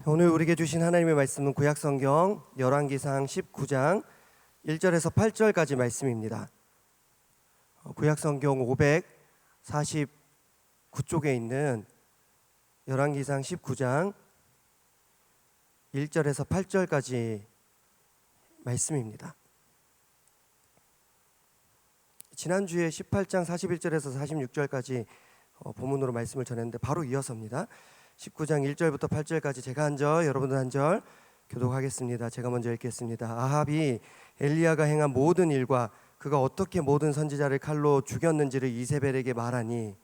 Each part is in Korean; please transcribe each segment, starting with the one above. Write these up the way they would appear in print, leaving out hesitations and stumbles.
오늘 우리에게 주신 하나님의 말씀은 구약성경 열왕기상 19장 1절에서 8절까지 말씀입니다. 구약성경 549쪽에 있는 열왕기상 19장 1절에서 8절까지 말씀입니다. 지난주에 18장 41절에서 46절까지 본문으로 말씀을 전했는데 바로 이어서입니다. 19장 1절부터 8절까지 제가 한 절, 여러분들 한 절 교독하겠습니다. 제가 먼저 읽겠습니다. 아합이 엘리야가 행한 모든 일과 그가 어떻게 모든 선지자를 칼로 죽였는지를 이세벨에게 말하니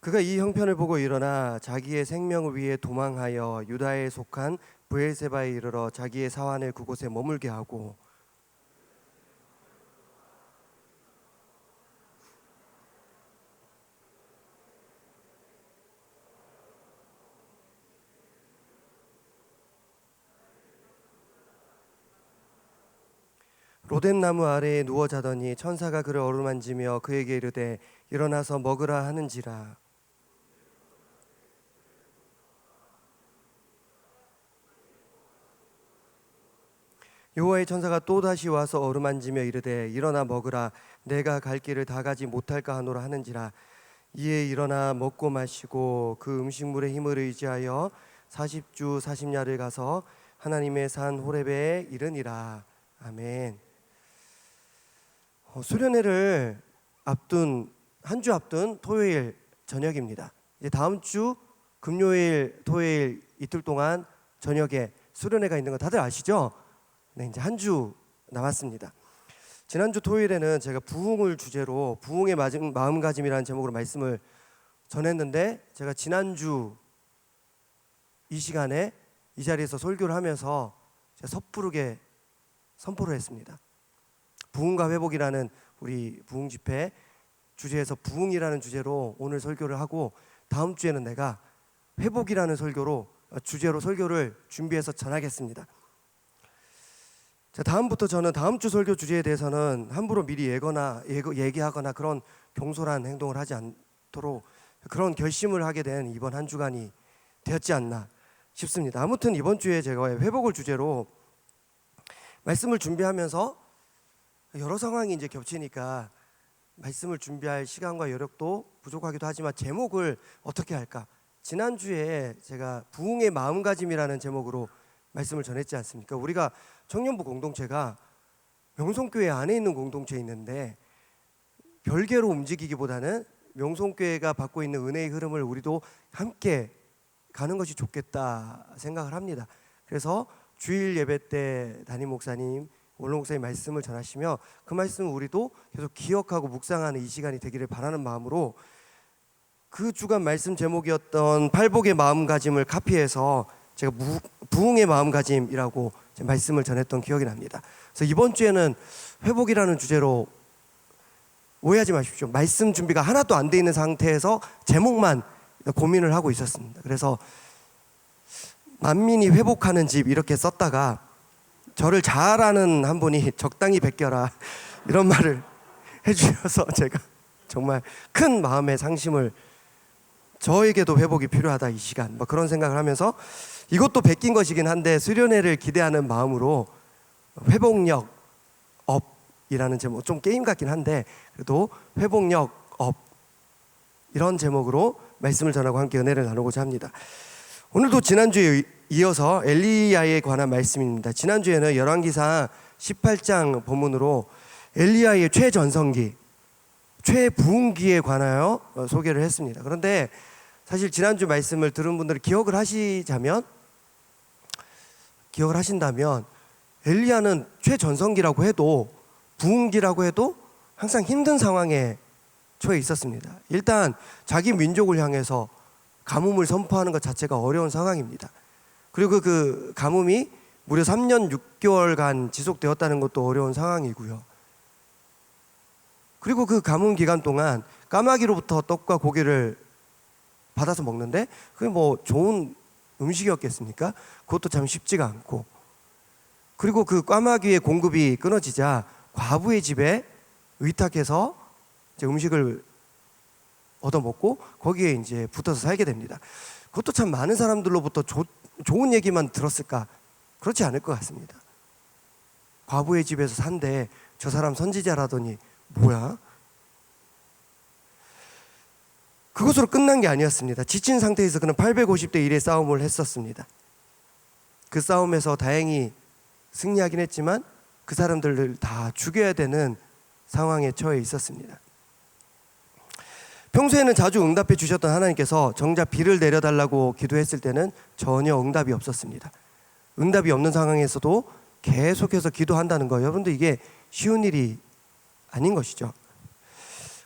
그가 이 형편을 보고 일어나 자기의 생명을 위해 도망하여 유다에 속한 브엘세바에 이르러 자기의 사환을 그곳에 머물게 하고 로뎀나무 아래에 누워 자더니 천사가 그를 어루만지며 그에게 이르되 일어나서 먹으라 하는지라. 여호와의 천사가 또다시 와서 어루만지며 이르되 일어나 먹으라. 내가 갈 길을 다 가지 못할까 하노라 하는지라. 이에 일어나 먹고 마시고 그 음식물의 힘을 의지하여 40주 40야를 가서 하나님의 산 호렙에 이르니라. 아멘. 수련회를 앞둔 한 주 앞둔 토요일 저녁입니다. 이제 다음 주 금요일 토요일 이틀 동안 저녁에 수련회가 있는 거 다들 아시죠? 네, 이제 한 주 남았습니다. 지난주 토요일에는 제가 부흥을 주제로 부흥의 마음가짐이라는 제목으로 말씀을 전했는데 제가 지난주 이 시간에 이 자리에서 설교를 하면서 제가 섣부르게 선포를 했습니다. 부흥과 회복이라는 우리 부흥 집회 주제에서 부흥이라는 주제로 오늘 설교를 하고 다음 주에는 내가 회복이라는 주제로 설교를 준비해서 전하겠습니다. 자, 다음부터 저는 다음 주 설교 주제에 대해서는 함부로 미리 얘기하거나 그런 경솔한 행동을 하지 않도록 그런 결심을 하게 된 이번 한 주간이 되었지 않나 싶습니다. 아무튼 이번 주에 제가 회복을 주제로 말씀을 준비하면서 여러 상황이 이제 겹치니까 말씀을 준비할 시간과 여력도 부족하기도 하지만 제목을 어떻게 할까? 지난주에 제가 부흥의 마음가짐이라는 제목으로 말씀을 전했지 않습니까? 우리가 청년부 공동체가 명성교회 안에 있는 공동체에 있는데 별개로 움직이기보다는 명성교회가 받고 있는 은혜의 흐름을 우리도 함께 가는 것이 좋겠다 생각을 합니다. 그래서 주일 예배 때 담임 목사님, 원로 목사님 말씀을 전하시며 그 말씀을 우리도 계속 기억하고 묵상하는 이 시간이 되기를 바라는 마음으로 그 주간 말씀 제목이었던 팔복의 마음가짐을 카피해서 제가 부흥의 마음가짐이라고 말씀을 전했던 기억이 납니다. 그래서 이번 주에는 회복이라는 주제로 오해하지 마십시오. 말씀 준비가 하나도 안 돼 있는 상태에서 제목만 고민을 하고 있었습니다. 그래서 만민이 회복하는 집 이렇게 썼다가 저를 잘 아는 한 분이 적당히 베껴라 이런 말을 해주셔서 제가 정말 큰 마음의 상심을 저에게도 회복이 필요하다 이 시간 그런 생각을 하면서 이것도 베낀 것이긴 한데 수련회를 기대하는 마음으로 회복력 업이라는 제목 좀 게임 같긴 한데 그래도 회복력 업 이런 제목으로 말씀을 전하고 함께 은혜를 나누고자 합니다. 오늘도 지난주에 이어서 엘리야에 관한 말씀입니다. 지난주에는 열왕기상 18장 본문으로 엘리야의 최전성기 최부흥기에 관하여 소개를 했습니다. 그런데 사실 지난주 말씀을 들은 분들이 기억을 하신다면 엘리야는 최전성기라고 해도 부흥기라고 해도 항상 힘든 상황에 처해 있었습니다. 일단 자기 민족을 향해서 가뭄을 선포하는 것 자체가 어려운 상황입니다. 그리고 그 가뭄이 무려 3년 6개월간 지속되었다는 것도 어려운 상황이고요. 그리고 그 가뭄 기간 동안 까마귀로부터 떡과 고기를 받아서 먹는데 그게 뭐 좋은 음식이었겠습니까? 그것도 참 쉽지가 않고, 그리고 그 꽈마귀의 공급이 끊어지자 과부의 집에 의탁해서 이제 음식을 얻어먹고 거기에 이제 붙어서 살게 됩니다. 그것도 참 많은 사람들로부터 좋은 얘기만 들었을까? 그렇지 않을 것 같습니다. 과부의 집에서 산대, 저 사람 선지자라더니 뭐야? 그것으로 끝난 게 아니었습니다. 지친 상태에서 그는 850대 1의 싸움을 했었습니다. 그 싸움에서 다행히 승리하긴 했지만 그 사람들을 다 죽여야 되는 상황에 처해 있었습니다. 평소에는 자주 응답해 주셨던 하나님께서 정작 비를 내려달라고 기도했을 때는 전혀 응답이 없었습니다. 응답이 없는 상황에서도 계속해서 기도한다는 거, 여러분들 이게 쉬운 일이 아닌 것이죠.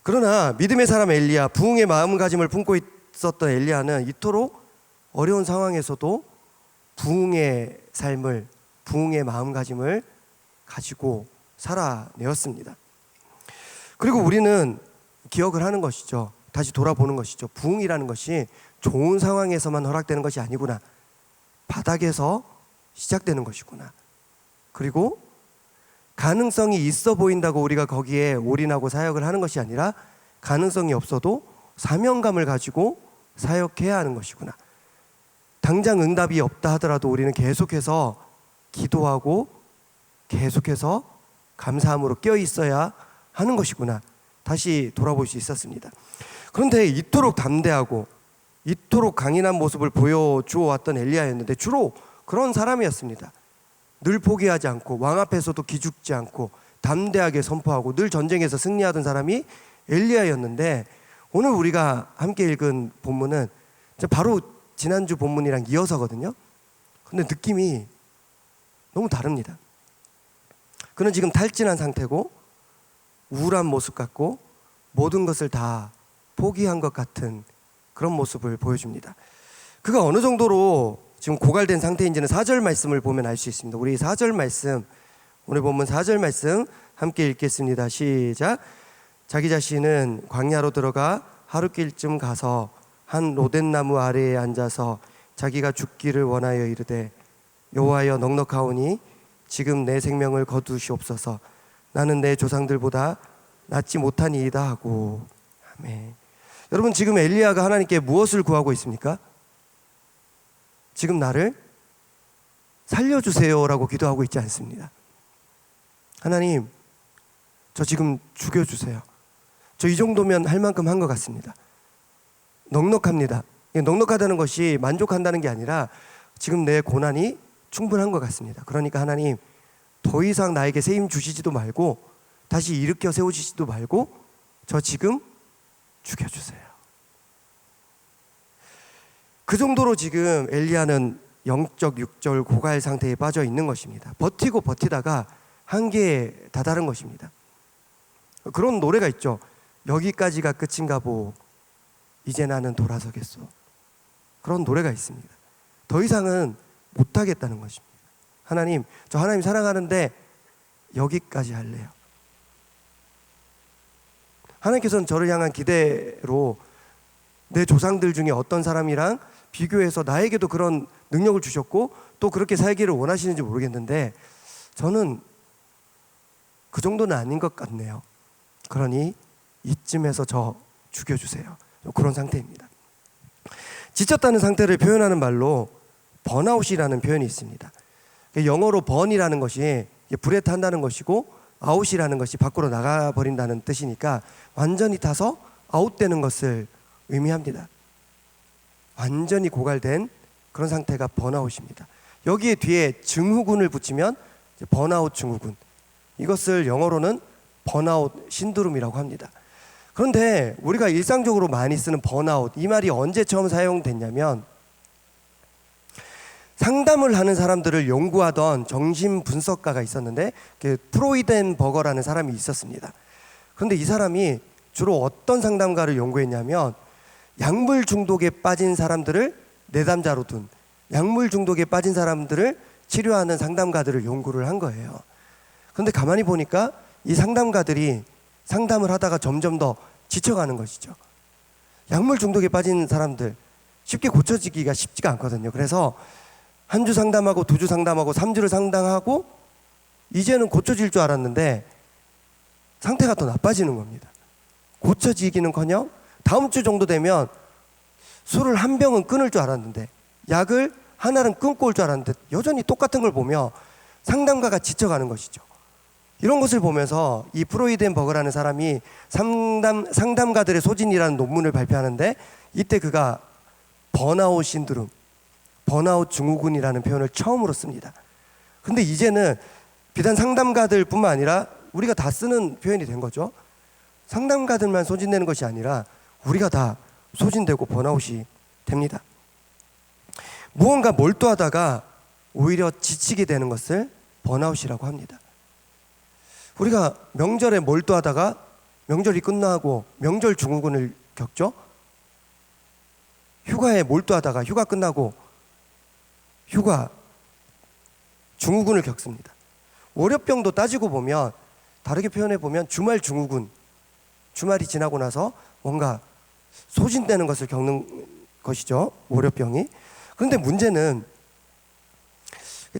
그러나 믿음의 사람 엘리야, 부흥의 마음가짐을 품고 있었던 엘리야는 이토록 어려운 상황에서도 부흥의 삶을, 부흥의 마음가짐을 가지고 살아내었습니다. 그리고 우리는 기억을 하는 것이죠. 다시 돌아보는 것이죠. 부흥이라는 것이 좋은 상황에서만 허락되는 것이 아니구나. 바닥에서 시작되는 것이구나. 그리고 가능성이 있어 보인다고 우리가 거기에 올인하고 사역을 하는 것이 아니라 가능성이 없어도 사명감을 가지고 사역해야 하는 것이구나. 당장 응답이 없다 하더라도 우리는 계속해서 기도하고 계속해서 감사함으로 깨어 있어야 하는 것이구나. 다시 돌아볼 수 있었습니다. 그런데 이토록 담대하고 이토록 강인한 모습을 보여주어 왔던 엘리야였는데 주로 그런 사람이었습니다. 늘 포기하지 않고 왕 앞에서도 기죽지 않고 담대하게 선포하고 늘 전쟁에서 승리하던 사람이 엘리야였는데, 오늘 우리가 함께 읽은 본문은 바로 지난주 본문이랑 이어서거든요. 근데 느낌이 너무 다릅니다. 그는 지금 탈진한 상태고 우울한 모습 같고 모든 것을 다 포기한 것 같은 그런 모습을 보여줍니다. 그가 어느 정도로 지금 고갈된 상태인지는 4절 말씀을 보면 알 수 있습니다. 우리 4절 말씀, 오늘 본문 4절 말씀 함께 읽겠습니다. 시작. 자기 자신은 광야로 들어가 하루길쯤 가서 한 로덴나무 아래에 앉아서 자기가 죽기를 원하여 이르되 여호와여 넉넉하오니 지금 내 생명을 거두시옵소서. 나는 내 조상들보다 낫지 못하니이다 하고. 아멘. 여러분, 지금 엘리야가 하나님께 무엇을 구하고 있습니까? 지금 나를 살려주세요라고 기도하고 있지 않습니다. 하나님, 저 지금 죽여주세요. 저 이 정도면 할 만큼 한 것 같습니다. 넉넉합니다. 넉넉하다는 것이 만족한다는 게 아니라 지금 내 고난이 충분한 것 같습니다. 그러니까 하나님, 더 이상 나에게 세임 주시지도 말고 다시 일으켜 세우시지도 말고 저 지금 죽여주세요. 그 정도로 지금 엘리야는 영적 육절 고갈 상태에 빠져 있는 것입니다. 버티고 버티다가 한계에 다다른 것입니다. 그런 노래가 있죠. 여기까지가 끝인가 보 이제 나는 돌아서겠소. 그런 노래가 있습니다. 더 이상은 못하겠다는 것입니다. 하나님, 저 하나님 사랑하는데 여기까지 할래요. 하나님께서는 저를 향한 기대로 내 조상들 중에 어떤 사람이랑 비교해서 나에게도 그런 능력을 주셨고 또 그렇게 살기를 원하시는지 모르겠는데 저는 그 정도는 아닌 것 같네요. 그러니 이쯤에서 저 죽여주세요. 그런 상태입니다. 지쳤다는 상태를 표현하는 말로 번아웃이라는 표현이 있습니다. 영어로 번이라는 것이 불에 탄다는 것이고 아웃이라는 것이 밖으로 나가버린다는 뜻이니까 완전히 타서 아웃되는 것을 의미합니다. 완전히 고갈된 그런 상태가 번아웃입니다. 여기에 뒤에 증후군을 붙이면 번아웃 증후군, 이것을 영어로는 번아웃 신드롬이라고 합니다. 그런데 우리가 일상적으로 많이 쓰는 번아웃, 이 말이 언제 처음 사용됐냐면 상담을 하는 사람들을 연구하던 정신분석가가 있었는데 프로이덴버거라는 사람이 있었습니다. 그런데 이 사람이 주로 어떤 상담가를 연구했냐면 약물 중독에 빠진 사람들을 내담자로 둔, 약물 중독에 빠진 사람들을 치료하는 상담가들을 연구를 한 거예요. 그런데 가만히 보니까 이 상담가들이 상담을 하다가 점점 더 지쳐가는 것이죠. 약물 중독에 빠진 사람들, 쉽게 고쳐지기가 쉽지가 않거든요. 그래서 한 주 상담하고 2주 상담하고 3주를 상담하고 이제는 고쳐질 줄 알았는데 상태가 더 나빠지는 겁니다. 고쳐지기는커녕 다음 주 정도 되면 술을 한 병은 끊을 줄 알았는데 약을 하나는 끊고 올 줄 알았는데 여전히 똑같은 걸 보며 상담가가 지쳐가는 것이죠. 이런 것을 보면서 이 프로이덴버그라는 사람이 상담가들의 소진이라는 논문을 발표하는데 이때 그가 번아웃 신드롬, 번아웃 증후군이라는 표현을 처음으로 씁니다. 근데 이제는 비단 상담가들 뿐만 아니라 우리가 다 쓰는 표현이 된 거죠. 상담가들만 소진되는 것이 아니라 우리가 다 소진되고 번아웃이 됩니다. 무언가 몰두하다가 오히려 지치게 되는 것을 번아웃이라고 합니다. 우리가 명절에 몰두하다가 명절이 끝나고 명절 증후군을 겪죠. 휴가에 몰두하다가 휴가 끝나고 휴가 증후군을 겪습니다. 월요병도 따지고 보면 다르게 표현해 보면 주말 증후군, 주말이 지나고 나서 뭔가 소진되는 것을 겪는 것이죠. 월요병이. 그런데 문제는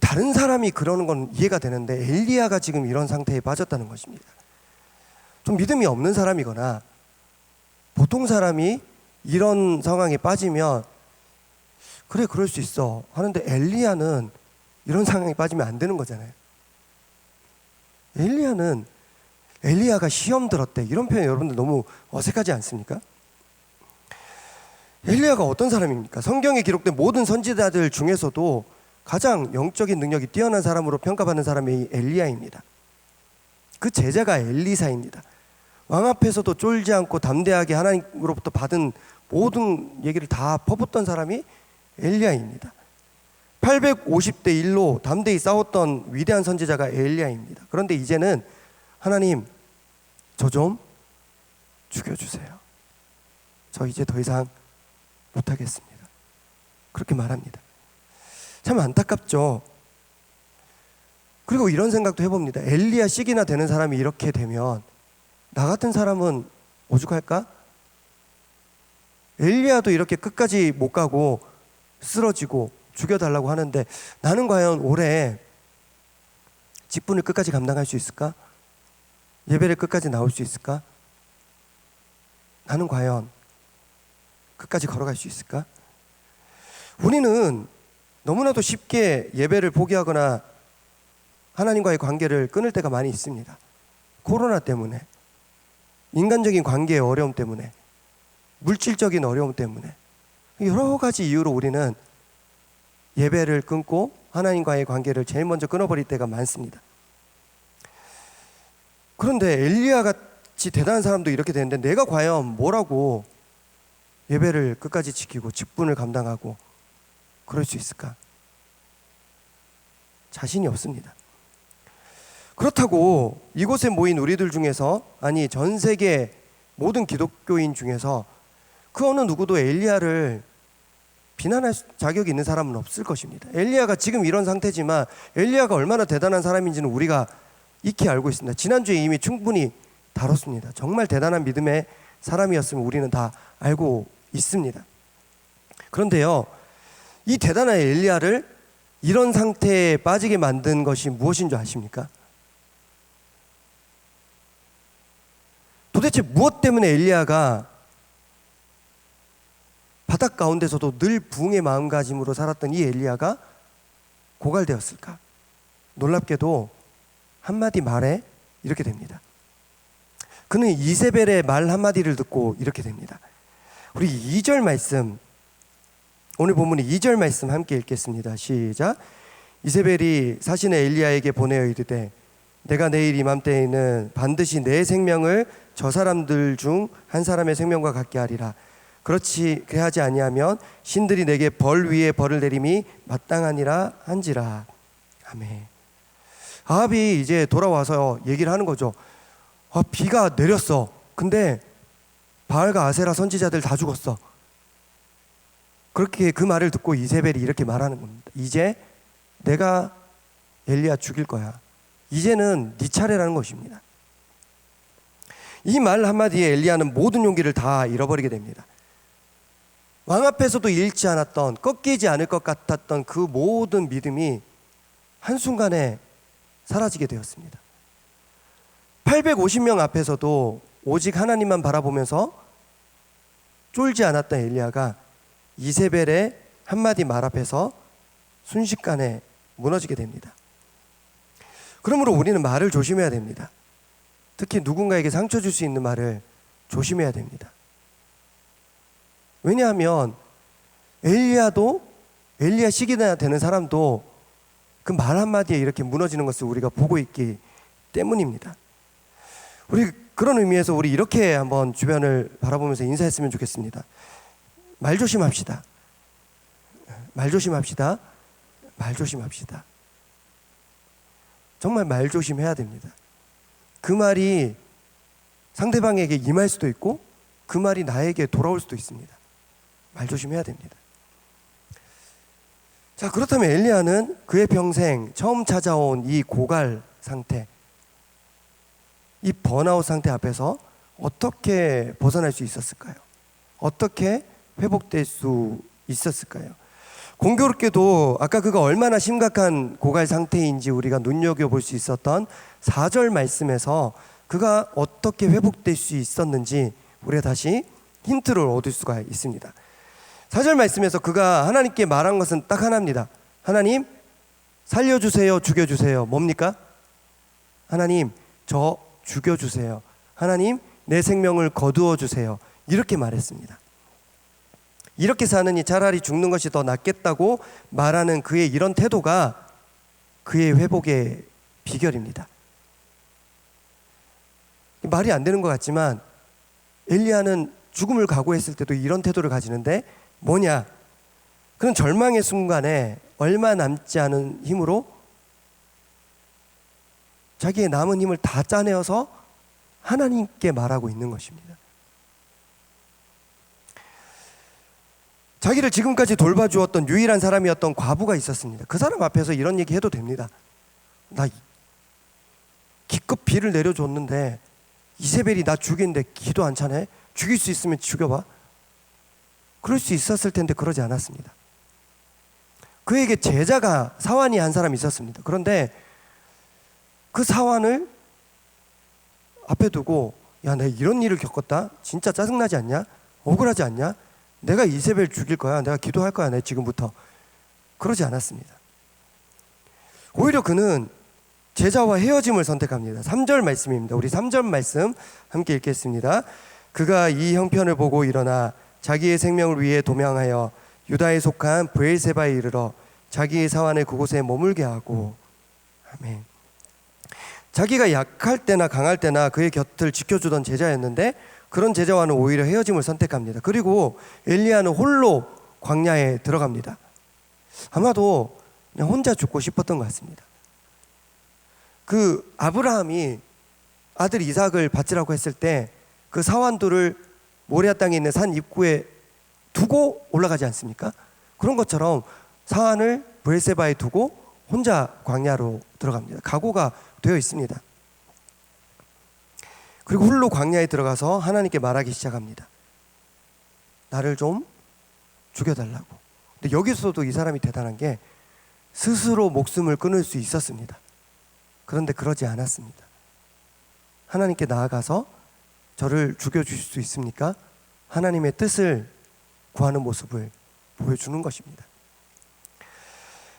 다른 사람이 그러는 건 이해가 되는데 엘리야가 지금 이런 상태에 빠졌다는 것입니다. 좀 믿음이 없는 사람이거나 보통 사람이 이런 상황에 빠지면 그래 그럴 수 있어 하는데 엘리야는 이런 상황에 빠지면 안 되는 거잖아요. 엘리야가 시험 들었대 이런 표현 여러분들 너무 어색하지 않습니까? 엘리야가 어떤 사람입니까? 성경에 기록된 모든 선지자들 중에서도 가장 영적인 능력이 뛰어난 사람으로 평가받는 사람이 엘리야입니다. 그 제자가 엘리사입니다. 왕 앞에서도 쫄지 않고 담대하게 하나님으로부터 받은 모든 얘기를 다 퍼붓던 사람이 엘리야입니다. 850대 1로 담대히 싸웠던 위대한 선지자가 엘리야입니다. 그런데 이제는 하나님 저 좀 죽여주세요. 저 이제 더 이상 못하겠습니다. 그렇게 말합니다. 참 안타깝죠. 그리고 이런 생각도 해봅니다. 엘리야씩이나 되는 사람이 이렇게 되면 나 같은 사람은 오죽할까? 엘리야도 이렇게 끝까지 못 가고 쓰러지고 죽여달라고 하는데 나는 과연 올해 직분을 끝까지 감당할 수 있을까? 예배를 끝까지 나올 수 있을까? 나는 과연 끝까지 걸어갈 수 있을까? 우리는 너무나도 쉽게 예배를 포기하거나 하나님과의 관계를 끊을 때가 많이 있습니다. 코로나 때문에, 인간적인 관계의 어려움 때문에, 물질적인 어려움 때문에 여러 가지 이유로 우리는 예배를 끊고 하나님과의 관계를 제일 먼저 끊어버릴 때가 많습니다. 그런데 엘리야 같이 대단한 사람도 이렇게 되는데 내가 과연 뭐라고 예배를 끝까지 지키고 직분을 감당하고 그럴 수 있을까? 자신이 없습니다. 그렇다고 이곳에 모인 우리들 중에서, 아니 전 세계 모든 기독교인 중에서 그 어느 누구도 엘리야를 비난할 자격이 있는 사람은 없을 것입니다. 엘리야가 지금 이런 상태지만 엘리야가 얼마나 대단한 사람인지는 우리가 익히 알고 있습니다. 지난주에 이미 충분히 다뤘습니다. 정말 대단한 믿음의 사람이었으면 우리는 다 알고 있습니다. 그런데요, 이 대단한 엘리야를 이런 상태에 빠지게 만든 것이 무엇인 줄 아십니까? 도대체 무엇 때문에 엘리야가 바닷 가운데서도 늘 부흥의 마음가짐으로 살았던 이 엘리야가 고갈되었을까? 놀랍게도 한마디 말에 이렇게 됩니다. 그는 이세벨의 말 한마디를 듣고 이렇게 됩니다. 우리 2절 말씀, 오늘 본문의 2절 말씀 함께 읽겠습니다. 시작. 이세벨이 사신의 엘리야에게 보내어 이르되 내가 내일 이맘때에는 반드시 내 생명을 저 사람들 중 한 사람의 생명과 같게 하리라. 그렇지 그하지 아니하면 신들이 내게 벌 위에 벌을 내림이 마땅하니라 한지라. 아멘. 아합이 이제 돌아와서 얘기를 하는 거죠. 비가 내렸어. 근데 바알과 아세라 선지자들 다 죽었어. 그렇게 그 말을 듣고 이세벨이 이렇게 말하는 겁니다. 이제 내가 엘리야 죽일 거야. 이제는 네 차례라는 것입니다. 이 말 한마디에 엘리야는 모든 용기를 다 잃어버리게 됩니다. 왕 앞에서도 잃지 않았던, 꺾이지 않을 것 같았던 그 모든 믿음이 한순간에 사라지게 되었습니다. 850명 앞에서도 오직 하나님만 바라보면서 쫄지 않았던 엘리야가 이세벨의 한마디 말 앞에서 순식간에 무너지게 됩니다. 그러므로 우리는 말을 조심해야 됩니다. 특히 누군가에게 상처 줄 수 있는 말을 조심해야 됩니다. 왜냐하면 엘리야 시기나 되는 사람도 그 말 한마디에 이렇게 무너지는 것을 우리가 보고 있기 때문입니다. 우리 그런 의미에서 우리 이렇게 한번 주변을 바라보면서 인사했으면 좋겠습니다. 말 조심합시다. 말 조심합시다. 말 조심합시다. 정말 말 조심해야 됩니다. 그 말이 상대방에게 임할 수도 있고 그 말이 나에게 돌아올 수도 있습니다. 말 조심해야 됩니다. 자, 그렇다면 엘리야는 그의 평생 처음 찾아온 이 고갈 상태, 이 번아웃 상태 앞에서 어떻게 벗어날 수 있었을까요? 어떻게 회복될 수 있었을까요? 공교롭게도 아까 그가 얼마나 심각한 고갈 상태인지 우리가 눈여겨볼 수 있었던 4절 말씀에서 그가 어떻게 회복될 수 있었는지 우리가 다시 힌트를 얻을 수가 있습니다. 4절 말씀에서 그가 하나님께 말한 것은 딱 하나입니다. 하나님, 살려주세요, 죽여주세요. 뭡니까? 하나님, 저 죽여주세요. 하나님, 내 생명을 거두어 주세요. 이렇게 말했습니다. 이렇게 사느니 차라리 죽는 것이 더 낫겠다고 말하는 그의 이런 태도가 그의 회복의 비결입니다. 말이 안 되는 것 같지만 엘리야는 죽음을 각오했을 때도 이런 태도를 가지는데 뭐냐? 그런 절망의 순간에 얼마 남지 않은 힘으로 자기의 남은 힘을 다 짜내어서 하나님께 말하고 있는 것입니다. 자기를 지금까지 돌봐주었던 유일한 사람이었던 과부가 있었습니다. 그 사람 앞에서 이런 얘기 해도 됩니다. 나 기껏 비를 내려줬는데 이세벨이 나 죽이는데 기도 안 차네? 죽일 수 있으면 죽여봐. 그럴 수 있었을 텐데 그러지 않았습니다. 그에게 제자가, 사환이 한 사람이 있었습니다. 그런데 그 사환을 앞에 두고 야, 내가 이런 일을 겪었다? 진짜 짜증나지 않냐? 억울하지 않냐? 내가 이세벨 죽일 거야. 내가 기도할 거야. 내 지금부터. 그러지 않았습니다. 오히려 그는 제자와 헤어짐을 선택합니다. 3절 말씀입니다. 우리 3절 말씀 함께 읽겠습니다. 그가 이 형편을 보고 일어나 자기의 생명을 위해 도망하여 유다에 속한 브엘세바에 이르러 자기의 사환을 그곳에 머물게 하고. 아멘. 자기가 약할 때나 강할 때나 그의 곁을 지켜주던 제자였는데 그런 제자와는 오히려 헤어짐을 선택합니다. 그리고 엘리야는 홀로 광야에 들어갑니다. 아마도 그냥 혼자 죽고 싶었던 것 같습니다. 그 아브라함이 아들 이삭을 바치라고 했을 때 그 사환들을 모리아 땅에 있는 산 입구에 두고 올라가지 않습니까? 그런 것처럼 사환을 브엘세바에 두고 혼자 광야로 들어갑니다. 각오가 되어 있습니다. 그리고 홀로 광야에 들어가서 하나님께 말하기 시작합니다. 나를 좀 죽여달라고. 근데 여기서도 이 사람이 대단한 게 스스로 목숨을 끊을 수 있었습니다. 그런데 그러지 않았습니다. 하나님께 나아가서 저를 죽여주실 수 있습니까? 하나님의 뜻을 구하는 모습을 보여주는 것입니다.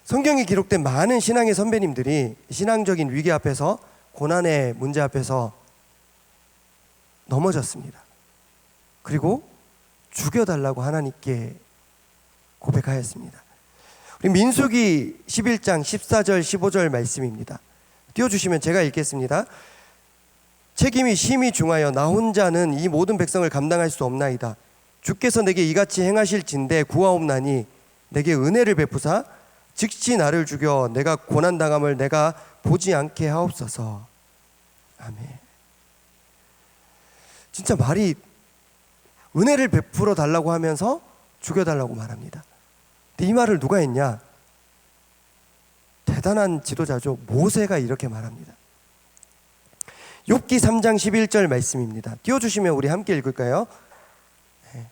성경에 기록된 많은 신앙의 선배님들이 신앙적인 위기 앞에서, 고난의 문제 앞에서 넘어졌습니다. 그리고 죽여달라고 하나님께 고백하였습니다. 우리 민수기 11장 14절 15절 말씀입니다. 띄워주시면 제가 읽겠습니다. 책임이 심히 중하여 나 혼자는 이 모든 백성을 감당할 수 없나이다. 주께서 내게 이같이 행하실진대 구하옵나니 내게 은혜를 베푸사 즉시 나를 죽여 내가 고난당함을 내가 보지 않게 하옵소서. 아멘. 진짜 말이 은혜를 베풀어 달라고 하면서 죽여달라고 말합니다. 근데 이 말을 누가 했냐? 대단한 지도자죠. 모세가 이렇게 말합니다. 욥기 3장 11절 말씀입니다. 띄워주시면 우리 함께 읽을까요? 네.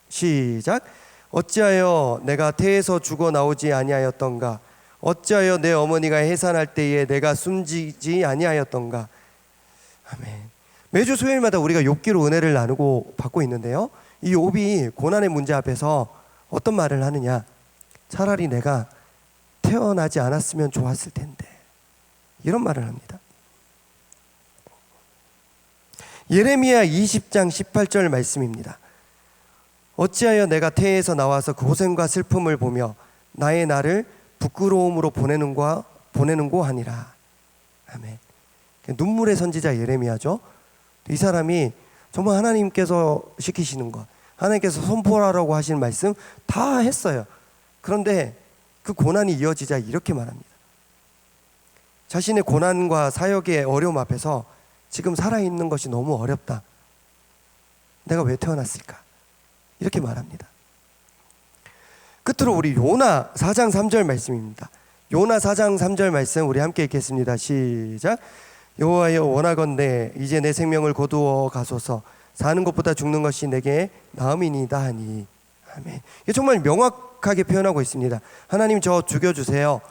시작. 어찌하여 내가 태에서 죽어 나오지 아니하였던가? 어찌하여 내 어머니가 해산할 때에 내가 숨지지 아니하였던가? 아멘. 매주 수요일마다 우리가 욥기로 은혜를 나누고 받고 있는데요, 이 욥이 고난의 문제 앞에서 어떤 말을 하느냐? 차라리 내가 태어나지 않았으면 좋았을 텐데, 이런 말을 합니다. 예레미야 20장 18절 말씀입니다. 어찌하여 내가 태에서 나와서 고생과 슬픔을 보며 나의 날을 부끄러움으로 보내는고 하니라. 아멘. 눈물의 선지자 예레미야죠. 이 사람이 정말 하나님께서 시키시는 것, 하나님께서 선포하라고 하시는 말씀 다 했어요. 그런데 그 고난이 이어지자 이렇게 말합니다. 자신의 고난과 사역의 어려움 앞에서 지금 살아있는 것이 너무 어렵다. 내가 왜 태어났을까? 이렇게 말합니다. 끝으로 우리 요나 4장 3절 말씀입니다. 요나 4장 3절 말씀 우리 함께 읽겠습니다. 시작. 여호와여 원하건대 이제 내 생명을 거두어 가소서. 사는 것보다 죽는 것이 내게 나음이니이다 하니. 아멘. 이게 정말 명확하게 표현하고 있습니다. 하나님, 저 죽여주세요.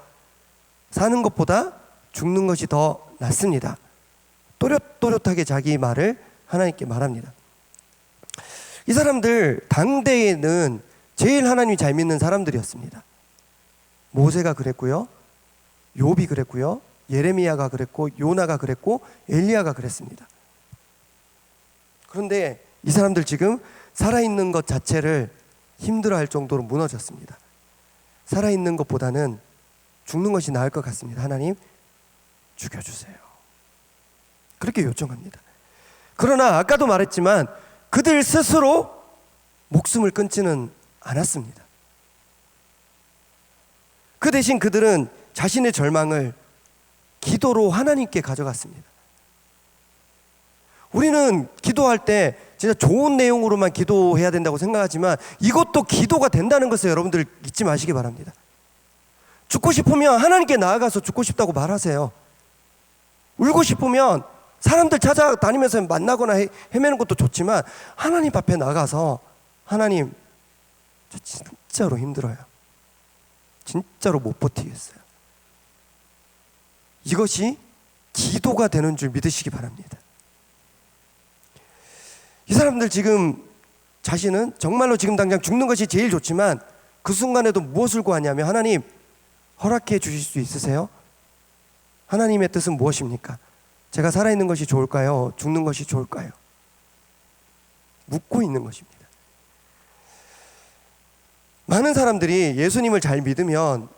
사는 것보다 죽는 것이 더 낫습니다. 또렷또렷하게 자기 말을 하나님께 말합니다. 이 사람들 당대에는 제일 하나님 잘 믿는 사람들이었습니다. 모세가 그랬고요, 욥이 그랬고요, 예레미야가 그랬고, 요나가 그랬고, 엘리야가 그랬습니다. 그런데 이 사람들 지금 살아있는 것 자체를 힘들어할 정도로 무너졌습니다. 살아있는 것보다는 죽는 것이 나을 것 같습니다. 하나님, 죽여주세요. 그렇게 요청합니다. 그러나 아까도 말했지만 그들 스스로 목숨을 끊지는 않았습니다. 그 대신 그들은 자신의 절망을 기도로 하나님께 가져갔습니다. 우리는 기도할 때 진짜 좋은 내용으로만 기도해야 된다고 생각하지만 이것도 기도가 된다는 것을 여러분들 잊지 마시기 바랍니다. 죽고 싶으면 하나님께 나아가서 죽고 싶다고 말하세요. 울고 싶으면 사람들 찾아다니면서 만나거나 헤매는 것도 좋지만 하나님 앞에 나가서 하나님, 저 진짜로 힘들어요. 진짜로 못 버티겠어요. 이것이 기도가 되는 줄 믿으시기 바랍니다. 이 사람들 지금 자신은 정말로 지금 당장 죽는 것이 제일 좋지만 그 순간에도 무엇을 구하냐면, 하나님, 허락해 주실 수 있으세요? 하나님의 뜻은 무엇입니까? 제가 살아있는 것이 좋을까요? 죽는 것이 좋을까요? 묻고 있는 것입니다. 많은 사람들이 예수님을 잘 믿으면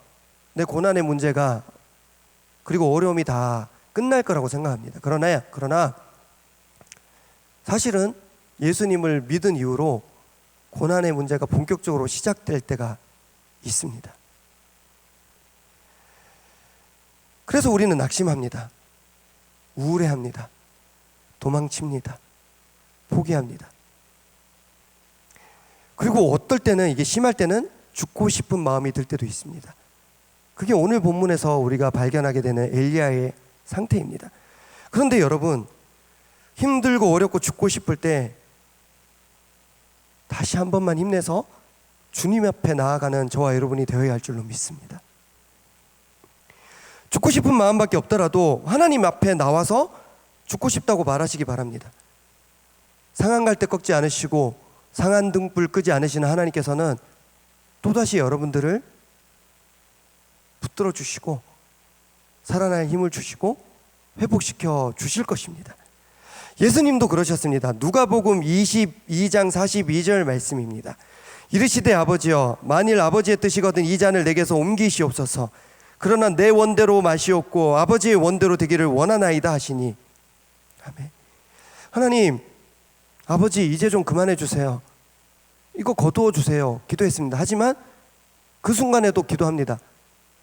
내 고난의 문제가 그리고 어려움이 다 끝날 거라고 생각합니다. 그러나 사실은 예수님을 믿은 이후로 고난의 문제가 본격적으로 시작될 때가 있습니다. 그래서 우리는 낙심합니다. 우울해합니다. 도망칩니다. 포기합니다. 그리고 어떨 때는, 이게 심할 때는 죽고 싶은 마음이 들 때도 있습니다. 그게 오늘 본문에서 우리가 발견하게 되는 엘리야의 상태입니다. 그런데 여러분, 힘들고 어렵고 죽고 싶을 때 다시 한 번만 힘내서 주님 앞에 나아가는 저와 여러분이 되어야 할 줄로 믿습니다. 죽고 싶은 마음밖에 없더라도 하나님 앞에 나와서 죽고 싶다고 말하시기 바랍니다. 상한 갈 때 꺾지 않으시고 상한 등불 끄지 않으시는 하나님께서는 또다시 여러분들을 붙들어 주시고 살아날 힘을 주시고 회복시켜 주실 것입니다. 예수님도 그러셨습니다. 누가복음 22장 42절 말씀입니다. 이르시되 아버지여, 만일 아버지의 뜻이거든 이 잔을 내게서 옮기시옵소서. 그러나 내 원대로 마시옵고 아버지의 원대로 되기를 원하나이다 하시니. 아멘. 하나님, 아버지, 이제 좀 그만해 주세요. 이거 거두어 주세요. 기도했습니다. 하지만 그 순간에도 기도합니다.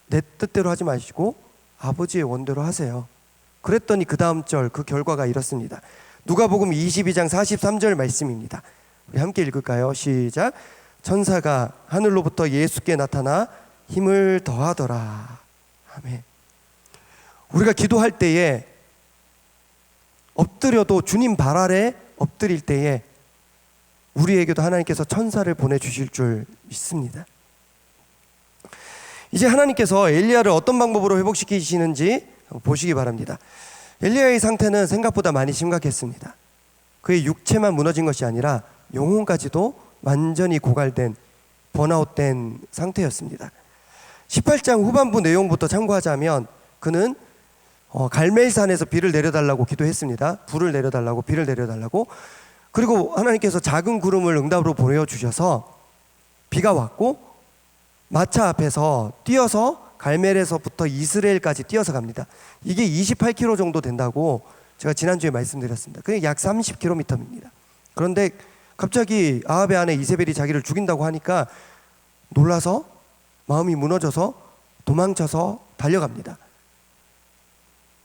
내 뜻대로 하지 마시고 아버지의 원대로 하세요. 그랬더니 그 다음 절, 그 결과가 이렇습니다. 누가복음 22장 43절 말씀입니다. 우리 함께 읽을까요? 시작. 천사가 하늘로부터 예수께 나타나 힘을 더하더라. 아멘. 우리가 기도할 때에 엎드려도 주님 발 아래 엎드릴 때에 우리에게도 하나님께서 천사를 보내주실 줄 믿습니다. 이제 하나님께서 엘리야를 어떤 방법으로 회복시키시는지 보시기 바랍니다. 엘리야의 상태는 생각보다 많이 심각했습니다. 그의 육체만 무너진 것이 아니라 영혼까지도 완전히 고갈된, 번아웃된 상태였습니다. 18장 후반부 내용부터 참고하자면 그는 갈멜산에서 비를 내려달라고 기도했습니다. 불을 내려달라고, 비를 내려달라고. 그리고 하나님께서 작은 구름을 응답으로 보여주셔서 비가 왔고, 마차 앞에서 뛰어서 갈멜에서부터 이스라엘까지 뛰어서 갑니다. 이게 28km 정도 된다고 제가 지난주에 말씀드렸습니다. 그게 약 30km입니다. 그런데 갑자기 아합의 아내 이세벨이 자기를 죽인다고 하니까 놀라서 마음이 무너져서 도망쳐서 달려갑니다.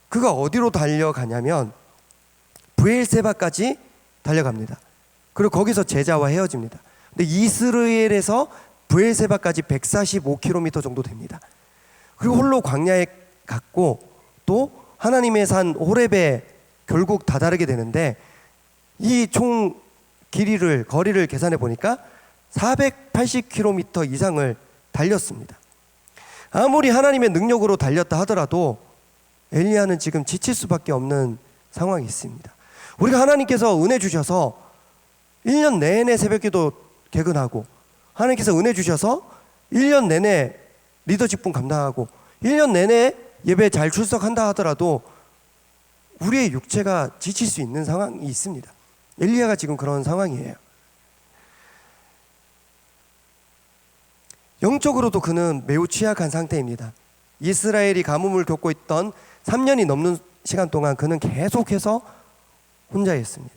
그가 어디로 달려가냐면 브엘세바까지 달려갑니다. 그리고 거기서 제자와 헤어집니다. 근데 이스라엘에서 브엘세바까지 145km 정도 됩니다. 그리고 홀로 광야에 갔고 또 하나님의 산 호렙에 결국 다다르게 되는데, 이 총 거리를 계산해 보니까 480km 이상을 달렸습니다. 아무리 하나님의 능력으로 달렸다 하더라도 엘리야는 지금 지칠 수밖에 없는 상황이 있습니다. 우리가 하나님께서 은혜 주셔서 1년 내내 새벽기도 개근하고, 하나님께서 은혜 주셔서 1년 내내 리더십분 감당하고 1년 내내 예배 잘 출석한다 하더라도 우리의 육체가 지칠 수 있는 상황이 있습니다. 엘리야가 지금 그런 상황이에요. 영적으로도 그는 매우 취약한 상태입니다. 이스라엘이 가뭄을 겪고 있던 3년이 넘는 시간 동안 그는 계속해서 혼자였습니다.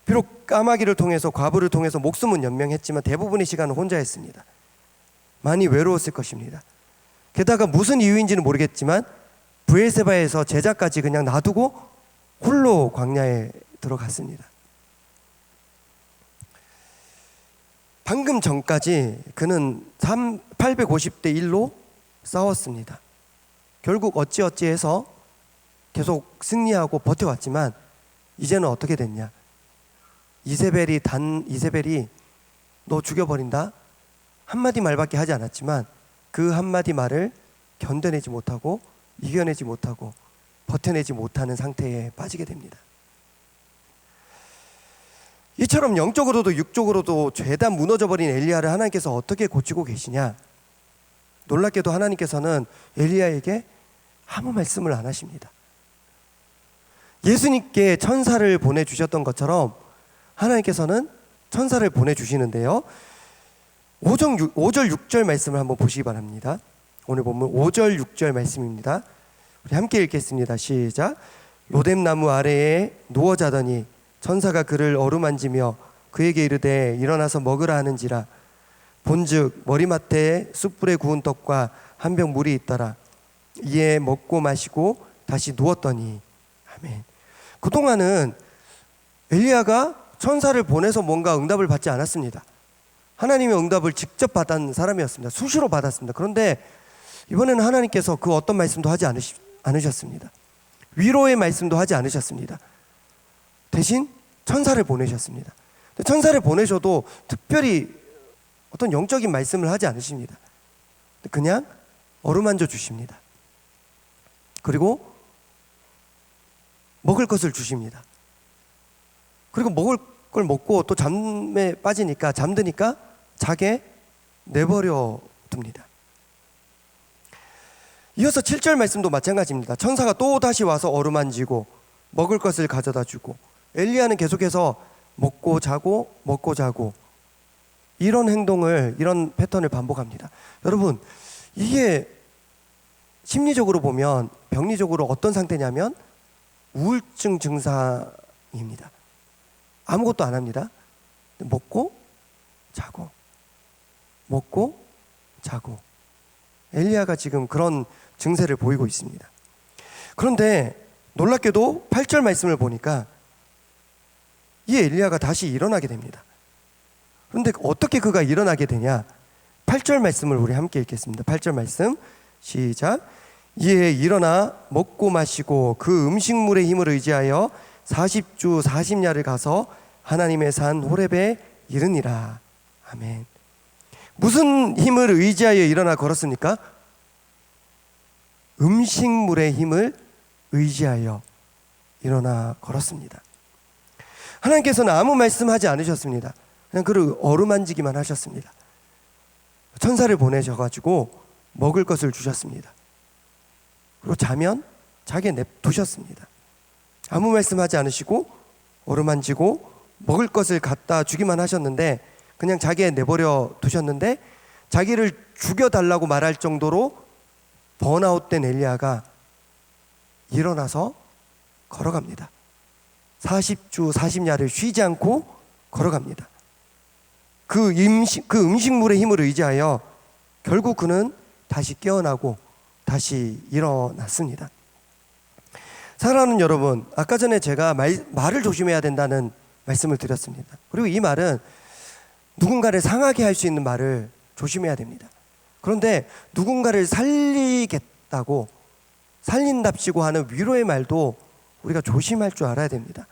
비록 까마귀를 통해서, 과부를 통해서 목숨은 연명했지만 대부분의 시간은 혼자였습니다. 많이 외로웠을 것입니다. 게다가 무슨 이유인지는 모르겠지만 브엘세바에서 제자까지 그냥 놔두고 홀로 광야에 들어갔습니다. 방금 전까지 그는 850대 1로 싸웠습니다. 결국 어찌어찌해서 계속 승리하고 버텨왔지만 이제는 어떻게 됐냐? 이세벨이 너 죽여버린다 한마디 말밖에 하지 않았지만 그 한마디 말을 견뎌내지 못하고, 이겨내지 못하고, 버텨내지 못하는 상태에 빠지게 됩니다. 이처럼 영적으로도 육적으로도 죄다 무너져버린 엘리야를 하나님께서 어떻게 고치고 계시냐? 놀랍게도 하나님께서는 엘리야에게 아무 말씀을 안 하십니다. 예수님께 천사를 보내주셨던 것처럼 하나님께서는 천사를 보내주시는데요, 5절 6절 말씀을 한번 보시기 바랍니다. 오늘 본문 5절 6절 말씀입니다. 우리 함께 읽겠습니다. 시작. 로뎀나무 아래에 누워 자더니 천사가 그를 어루만지며 그에게 이르되 일어나서 먹으라 하는지라. 본즉 머리맡에 숯불에 구운 떡과 한 병 물이 있더라. 이에 먹고 마시고 다시 누웠더니. 아멘. 그동안은 엘리야가 천사를 보내서 뭔가 응답을 받지 않았습니다. 하나님의 응답을 직접 받은 사람이었습니다. 수시로 받았습니다. 그런데 이번에는 하나님께서 그 어떤 말씀도 하지 않으셨습니다. 위로의 말씀도 하지 않으셨습니다. 대신 천사를 보내셨습니다. 천사를 보내셔도 특별히 어떤 영적인 말씀을 하지 않으십니다. 그냥 어루만져 주십니다. 그리고 먹을 것을 주십니다. 그리고 먹을 걸 먹고 또 잠에 빠지니까, 잠드니까 자게 내버려 둡니다. 이어서 7절 말씀도 마찬가지입니다. 천사가 또 다시 와서 어루만지고 먹을 것을 가져다 주고, 엘리야는 계속해서 먹고 자고 먹고 자고, 이런 행동을, 이런 패턴을 반복합니다. 여러분, 이게 심리적으로 보면 병리적으로 어떤 상태냐면 우울증 증상입니다. 아무것도 안 합니다. 먹고 자고 먹고 자고. 엘리야가 지금 그런 증세를 보이고 있습니다. 그런데 놀랍게도 8절 말씀을 보니까 이 엘리야가 다시 일어나게 됩니다. 그런데 어떻게 그가 일어나게 되냐? 8절 말씀을 우리 함께 읽겠습니다. 8절 말씀 시작. 이에 일어나 먹고 마시고 그 음식물의 힘을 의지하여 40주 40야를 가서 하나님의 산 호렙에 이르니라. 아멘. 무슨 힘을 의지하여 일어나 걸었습니까? 음식물의 힘을 의지하여 일어나 걸었습니다. 하나님께서는 아무 말씀하지 않으셨습니다. 그냥 그를 어루만지기만 하셨습니다. 천사를 보내셔가지고 먹을 것을 주셨습니다. 그리고 자면 자기에 냅두셨습니다. 아무 말씀하지 않으시고 어루만지고 먹을 것을 갖다 주기만 하셨는데 그냥 자기에 내버려 두셨는데 자기를 죽여달라고 말할 정도로 번아웃된 엘리야가 일어나서 걸어갑니다. 40주 40야를 쉬지 않고 걸어갑니다. 그 음식물의 힘을 의지하여 결국 그는 다시 깨어나고 다시 일어났습니다. 사랑하는 여러분, 아까 전에 제가 말을 조심해야 된다는 말씀을 드렸습니다. 그리고 이 말은 누군가를 상하게 할 수 있는 말을 조심해야 됩니다. 그런데 누군가를 살리겠다고 살린답시고 하는 위로의 말도 우리가 조심할 줄 알아야 됩니다.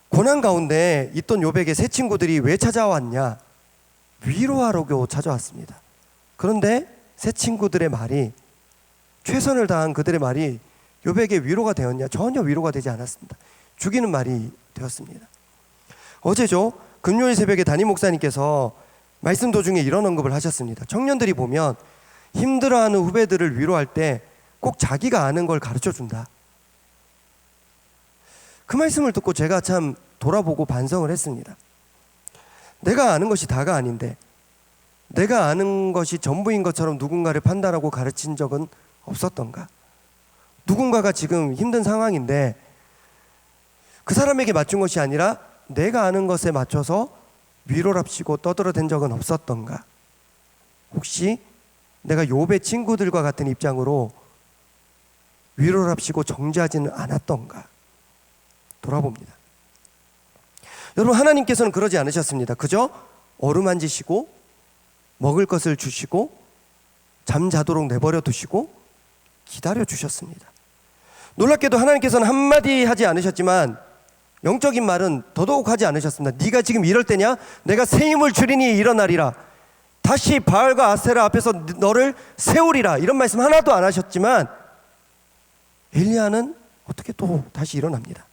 고난 가운데 있던 욥에게 세 친구들이 왜 찾아왔냐? 위로하려고 찾아왔습니다. 그런데 세 친구들의 말이, 최선을 다한 그들의 말이 욥에게 위로가 되었냐? 전혀 위로가 되지 않았습니다. 죽이는 말이 되었습니다. 어제죠, 금요일 새벽에 담임 목사님께서 말씀 도중에 이런 언급을 하셨습니다. 청년들이 보면 힘들어하는 후배들을 위로할 때 꼭 자기가 아는 걸 가르쳐준다. 그 말씀을 듣고 제가 참 돌아보고 반성을 했습니다. 내가 아는 것이 다가 아닌데 내가 아는 것이 전부인 것처럼 누군가를 판단하고 가르친 적은 없었던가? 누군가가 지금 힘든 상황인데 그 사람에게 맞춘 것이 아니라 내가 아는 것에 맞춰서 위로랍시고 떠들어댄 적은 없었던가? 혹시 내가 욥의 친구들과 같은 입장으로 위로랍시고 정죄하지는 않았던가? 돌아봅니다. 여러분, 하나님께서는 그러지 않으셨습니다. 그저 어루만지시고 먹을 것을 주시고 잠자도록 내버려 두시고 기다려 주셨습니다. 놀랍게도 하나님께서는 한마디 하지 않으셨지만 영적인 말은 더더욱 하지 않으셨습니다. 네가 지금 이럴 때냐? 내가 새 힘을 주리니 일어나리라. 다시 바알과 아세라 앞에서 너를 세우리라. 이런 말씀 하나도 안 하셨지만 엘리야는 어떻게 또 다시 일어납니다.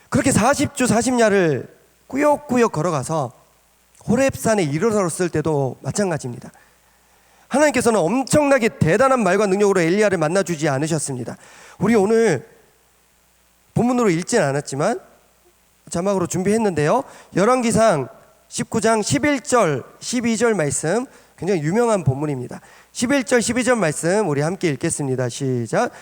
그렇게 40주 40야를 꾸역꾸역 걸어가서 호렙산에 이르렀을 때도 마찬가지입니다. 하나님께서는 엄청나게 대단한 말과 능력으로 엘리야를 만나주지 않으셨습니다. 우리 오늘 본문으로 읽지는 않았지만 자막으로 준비했는데요, 열왕기상 19장 11절 12절 말씀, 굉장히 유명한 본문입니다. 11절 12절 말씀 우리 함께 읽겠습니다. 시작.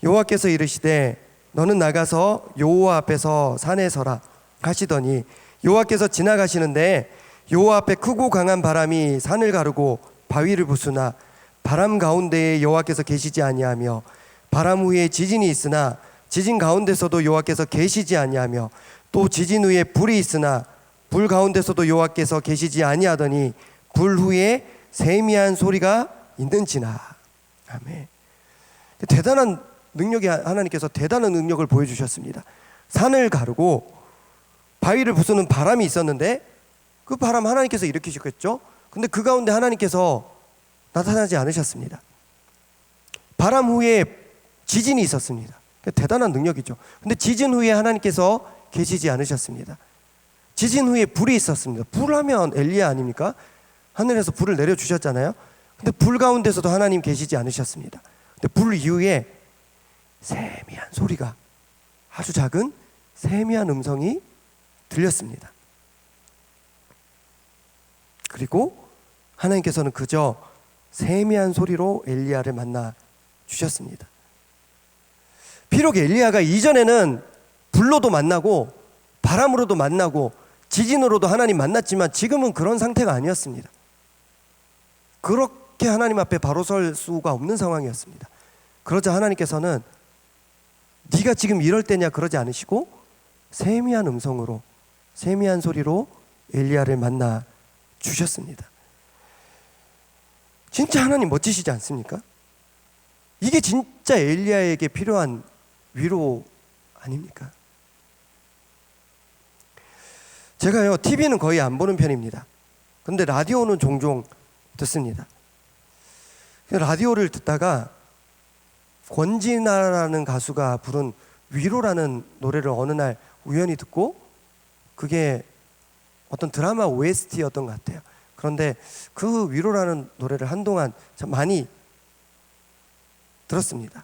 여호와께서 이르시되 너는 나가서 여호와 앞에서 산에 서라 하시더니 여호와께서 지나가시는데 여호와 앞에 크고 강한 바람이 산을 가르고 바위를 부수나 바람 가운데에 여호와께서 계시지 아니하며 바람 후에 지진이 있으나 지진 가운데서도 여호와께서 계시지 아니하며 또 지진 후에 불이 있으나 불 가운데서도 여호와께서 계시지 아니하더니 불 후에 세미한 소리가 있는지나. 아멘. 대단한 능력이, 하나님께서 대단한 능력을 보여주셨습니다. 산을 가르고 바위를 부수는 바람이 있었는데 그 바람 하나님께서 일으키셨겠죠. 근데 그 가운데 하나님께서 나타나지 않으셨습니다. 바람 후에 지진이 있었습니다. 대단한 능력이죠. 근데 지진 후에 하나님께서 계시지 않으셨습니다. 지진 후에 불이 있었습니다. 불하면 엘리야 아닙니까? 하늘에서 불을 내려주셨잖아요. 근데 불 가운데서도 하나님 계시지 않으셨습니다. 근데 불 이후에 세미한 소리가, 아주 작은 세미한 음성이 들렸습니다. 그리고 하나님께서는 그저 세미한 소리로 엘리야를 만나 주셨습니다. 비록 엘리야가 이전에는 불로도 만나고 바람으로도 만나고 지진으로도 하나님 만났지만 지금은 그런 상태가 아니었습니다. 그렇게 하나님 앞에 바로 설 수가 없는 상황이었습니다. 그러자 하나님께서는 네가 지금 이럴 때냐 그러지 않으시고 세미한 음성으로, 세미한 소리로 엘리야를 만나 주셨습니다. 진짜 하나님 멋지시지 않습니까? 이게 진짜 엘리야에게 필요한 위로 아닙니까? 제가요 TV는 거의 안 보는 편입니다. 근데 라디오는 종종 듣습니다. 라디오를 듣다가 권진아라는 가수가 부른 위로라는 노래를 어느 날 우연히 듣고 그게 어떤 드라마 OST였던 것 같아요. 그런데 그 위로라는 노래를 한동안 참 많이 들었습니다.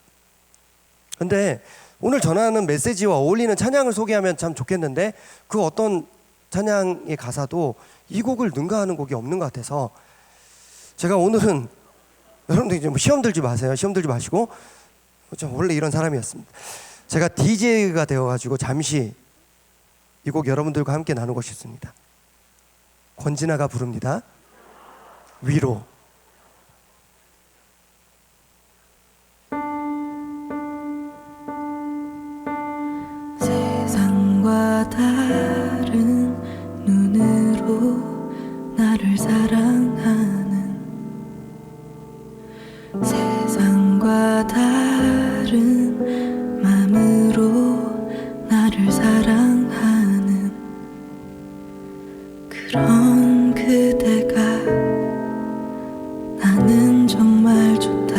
근데 오늘 전하는 메시지와 어울리는 찬양을 소개하면 참 좋겠는데 그 어떤 찬양의 가사도 이 곡을 능가하는 곡이 없는 것 같아서 제가 오늘은 여러분들 이제 뭐 시험 들지 마세요. 시험 들지 마시고 저 원래 이런 사람이었습니다. 제가 DJ가 되어가지고 잠시 이 곡 여러분들과 함께 나누고 싶습니다. 권진아가 부릅니다. 위로. 세상과 다른 눈으로 나를 사랑하는 세상과 다른 마음으로 나를 사랑하는 그런 그대가 나는 정말 좋다.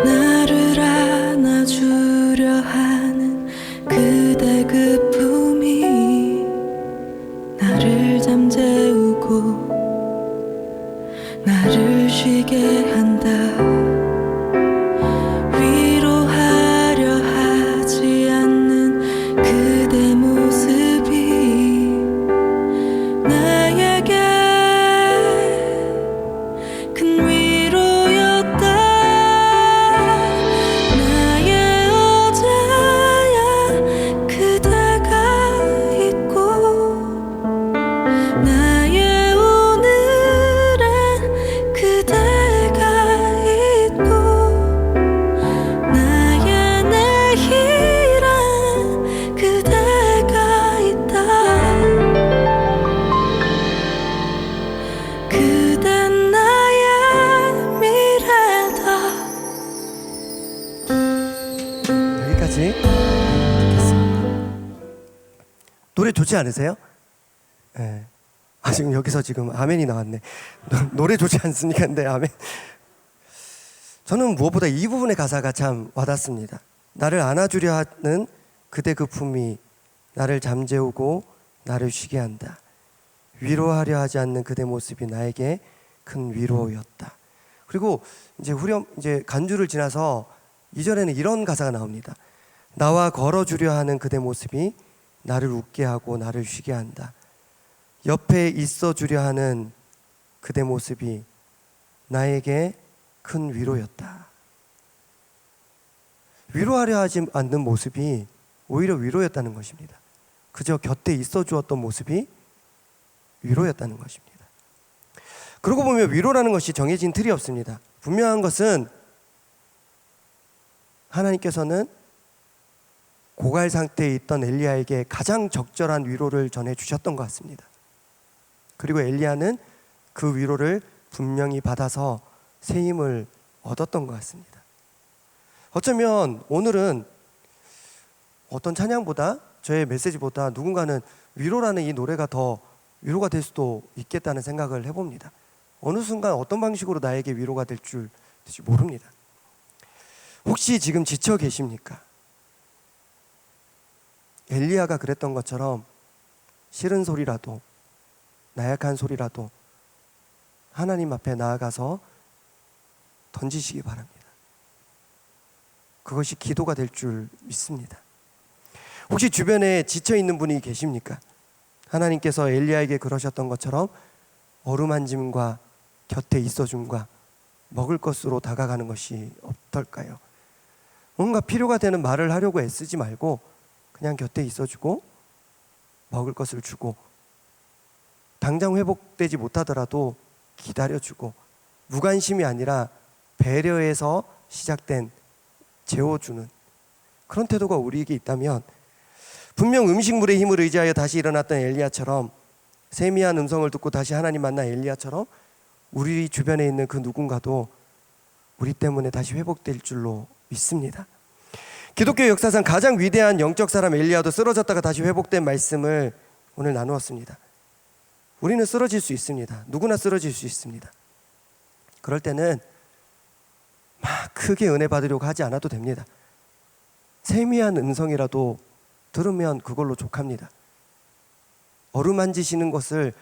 나를 안아주려 하는 그대 그 품이 나를 잠재우고 나를 쉬게 한다. 위로하려 하지 않는 그대 모습이 나에게 큰 위로였다. 나의 어제야 그대가 있고 나의 오늘엔 그대가 있고 나의 내일엔 그대가 있다. 그댄 나의 미래다. 여기까지 듣겠습니다. 노래 좋지 않으세요? 네. 아 지금 여기서 지금 아멘이 나왔네. 노래 좋지 않습니까? 근데 아멘. 저는 무엇보다 이 부분의 가사가 참 와닿습니다. 나를 안아주려 하는 그대 그 품이 나를 잠재우고 나를 쉬게 한다. 위로하려 하지 않는 그대 모습이 나에게 큰 위로였다. 그리고 이제 후렴 이제 간주를 지나서 2절에는 이런 가사가 나옵니다. 나와 걸어주려 하는 그대 모습이 나를 웃게 하고 나를 쉬게 한다. 옆에 있어주려 하는 그대 모습이 나에게 큰 위로였다. 위로하려 하지 않는 모습이 오히려 위로였다는 것입니다. 그저 곁에 있어 주었던 모습이 위로였다는 것입니다. 그러고 보면 위로라는 것이 정해진 틀이 없습니다. 분명한 것은 하나님께서는 고갈 상태에 있던 엘리야에게 가장 적절한 위로를 전해주셨던 것 같습니다. 그리고 엘리야는 그 위로를 분명히 받아서 새 힘을 얻었던 것 같습니다. 어쩌면 오늘은 어떤 찬양보다 저의 메시지보다 누군가는 위로라는 이 노래가 더 위로가 될 수도 있겠다는 생각을 해봅니다. 어느 순간 어떤 방식으로 나에게 위로가 될 줄 모릅니다. 혹시 지금 지쳐 계십니까? 엘리야가 그랬던 것처럼 싫은 소리라도 나약한 소리라도 하나님 앞에 나아가서 던지시기 바랍니다. 그것이 기도가 될 줄 믿습니다. 혹시 주변에 지쳐 있는 분이 계십니까? 하나님께서 엘리야에게 그러셨던 것처럼 어루만짐과 곁에 있어줌과 먹을 것으로 다가가는 것이 어떨까요? 뭔가 필요가 되는 말을 하려고 애쓰지 말고 그냥 곁에 있어주고 먹을 것을 주고 당장 회복되지 못하더라도 기다려주고 무관심이 아니라 배려해서 시작된 재워주는 그런 태도가 우리에게 있다면 분명 음식물의 힘을 의지하여 다시 일어났던 엘리야처럼 세미한 음성을 듣고 다시 하나님 만난 엘리야처럼 우리 주변에 있는 그 누군가도 우리 때문에 다시 회복될 줄로 믿습니다. 기독교 역사상 가장 위대한 영적 사람 엘리야도 쓰러졌다가 다시 회복된 말씀을 오늘 나누었습니다. 우리는 쓰러질 수 있습니다. 누구나 쓰러질 수 있습니다. 그럴 때는 막 크게 은혜 받으려고 하지 않아도 됩니다. 세미한 음성이라도 들으면 그걸로 족합니다. 어루만지시는 것을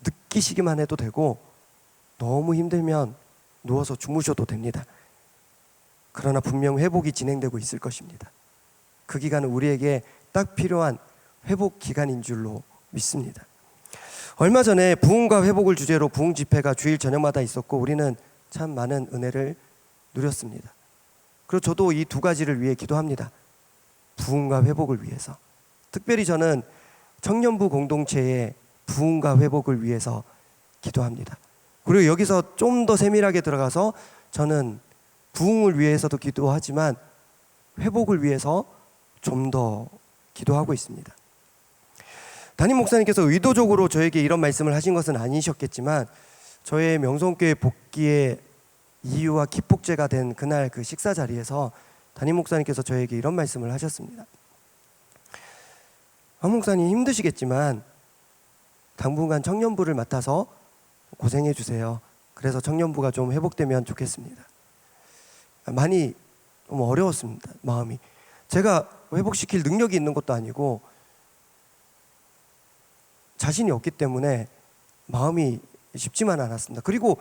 느끼시기만 해도 되고 너무 힘들면 누워서 주무셔도 됩니다. 그러나 분명 회복이 진행되고 있을 것입니다. 그 기간은 우리에게 딱 필요한 회복 기간인 줄로 믿습니다. 얼마 전에 부흥과 회복을 주제로 부흥 집회가 주일 저녁마다 있었고 우리는 참 많은 은혜를 누렸습니다. 그리고 저도 이 두 가지를 위해 기도합니다. 부흥과 회복을 위해서. 특별히 저는 청년부 공동체의 부흥과 회복을 위해서 기도합니다. 그리고 여기서 좀 더 세밀하게 들어가서 저는 부흥을 위해서도 기도하지만 회복을 위해서 좀 더 기도하고 있습니다. 담임 목사님께서 의도적으로 저에게 이런 말씀을 하신 것은 아니셨겠지만 저의 명성교회 복귀의 이유와 기폭제가 된 그날 그 식사 자리에서 담임 목사님께서 저에게 이런 말씀을 하셨습니다. 한 목사님 힘드시겠지만 당분간 청년부를 맡아서 고생해 주세요. 그래서 청년부가 좀 회복되면 좋겠습니다. 많이 너무 어려웠습니다. 마음이. 제가 회복시킬 능력이 있는 것도 아니고 자신이 없기 때문에 마음이 쉽지만 않았습니다. 그리고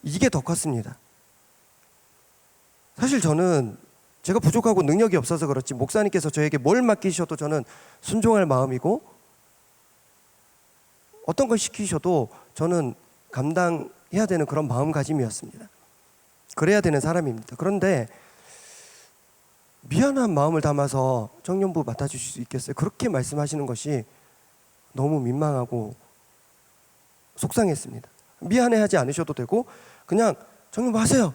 이게 더 컸습니다. 사실 저는 제가 부족하고 능력이 없어서 그렇지 목사님께서 저에게 뭘 맡기셔도 저는 순종할 마음이고 어떤 걸 시키셔도 저는 감당해야 되는 그런 마음가짐이었습니다. 그래야 되는 사람입니다. 그런데 미안한 마음을 담아서 청년부 맡아주실 수 있겠어요? 그렇게 말씀하시는 것이 너무 민망하고 속상했습니다. 미안해하지 않으셔도 되고 그냥 청년부 하세요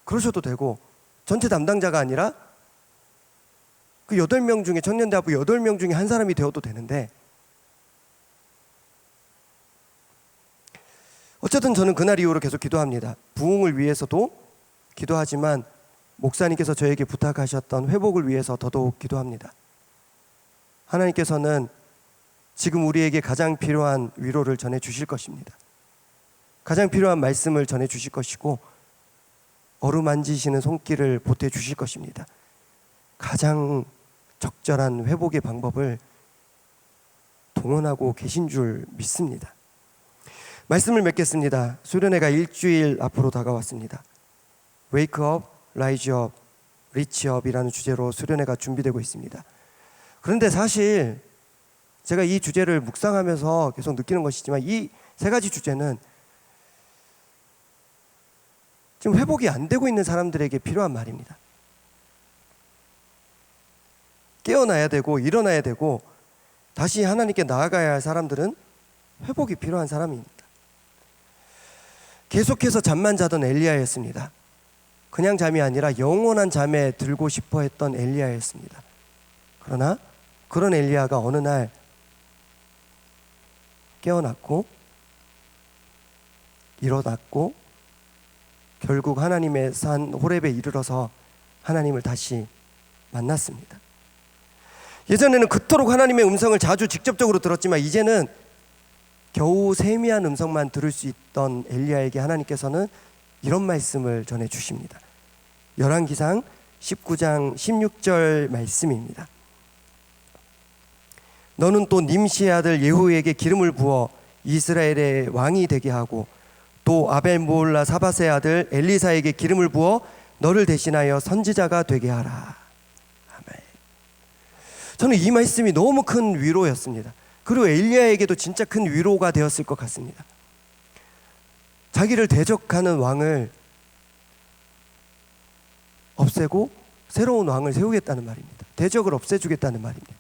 그러셔도 되고 전체 담당자가 아니라 그 8명 중에 청년대학부 8명 중에 한 사람이 되어도 되는데 어쨌든 저는 그날 이후로 계속 기도합니다. 부흥을 위해서도 기도하지만 목사님께서 저에게 부탁하셨던 회복을 위해서 더더욱 기도합니다. 하나님께서는 지금 우리에게 가장 필요한 위로를 전해 주실 것입니다. 가장 필요한 말씀을 전해 주실 것이고 어루만지시는 손길을 보태 주실 것입니다. 가장 적절한 회복의 방법을 동원하고 계신 줄 믿습니다. 말씀을 맺겠습니다. 수련회가 일주일 앞으로 다가왔습니다. Wake up, Rise up, Reach up이라는 주제로 수련회가 준비되고 있습니다. 그런데 사실 제가 이 주제를 묵상하면서 계속 느끼는 것이지만 이 세 가지 주제는 지금 회복이 안 되고 있는 사람들에게 필요한 말입니다. 깨어나야 되고 일어나야 되고 다시 하나님께 나아가야 할 사람들은 회복이 필요한 사람입니다. 계속해서 잠만 자던 엘리야였습니다. 그냥 잠이 아니라 영원한 잠에 들고 싶어 했던 엘리야였습니다. 그러나 그런 엘리야가 어느 날 깨어났고 일어났고 결국 하나님의 산 호렙에 이르러서 하나님을 다시 만났습니다. 예전에는 그토록 하나님의 음성을 자주 직접적으로 들었지만 이제는 겨우 세미한 음성만 들을 수 있던 엘리야에게 하나님께서는 이런 말씀을 전해 주십니다. 열왕기상 19장 16절 말씀입니다. 너는 또 님시의 아들 예후에게 기름을 부어 이스라엘의 왕이 되게 하고 또 아벨모올라 사밧의 아들 엘리사에게 기름을 부어 너를 대신하여 선지자가 되게 하라. 아멘. 저는 이 말씀이 너무 큰 위로였습니다. 그리고 엘리야에게도 진짜 큰 위로가 되었을 것 같습니다. 자기를 대적하는 왕을 없애고 새로운 왕을 세우겠다는 말입니다. 대적을 없애주겠다는 말입니다.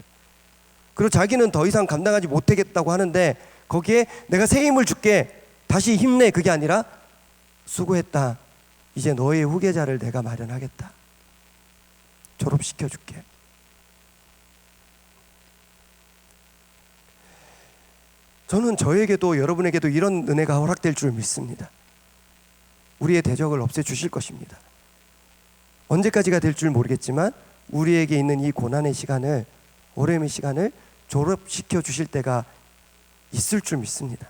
그리고 자기는 더 이상 감당하지 못하겠다고 하는데 거기에 내가 새 힘을 줄게, 다시 힘내, 그게 아니라 수고했다, 이제 너의 후계자를 내가 마련하겠다, 졸업시켜줄게. 저는 저에게도 여러분에게도 이런 은혜가 허락될 줄 믿습니다. 우리의 대적을 없애 주실 것입니다. 언제까지가 될 줄 모르겠지만 우리에게 있는 이 고난의 시간을, 어려움의 시간을 졸업시켜 주실 때가 있을 줄 믿습니다.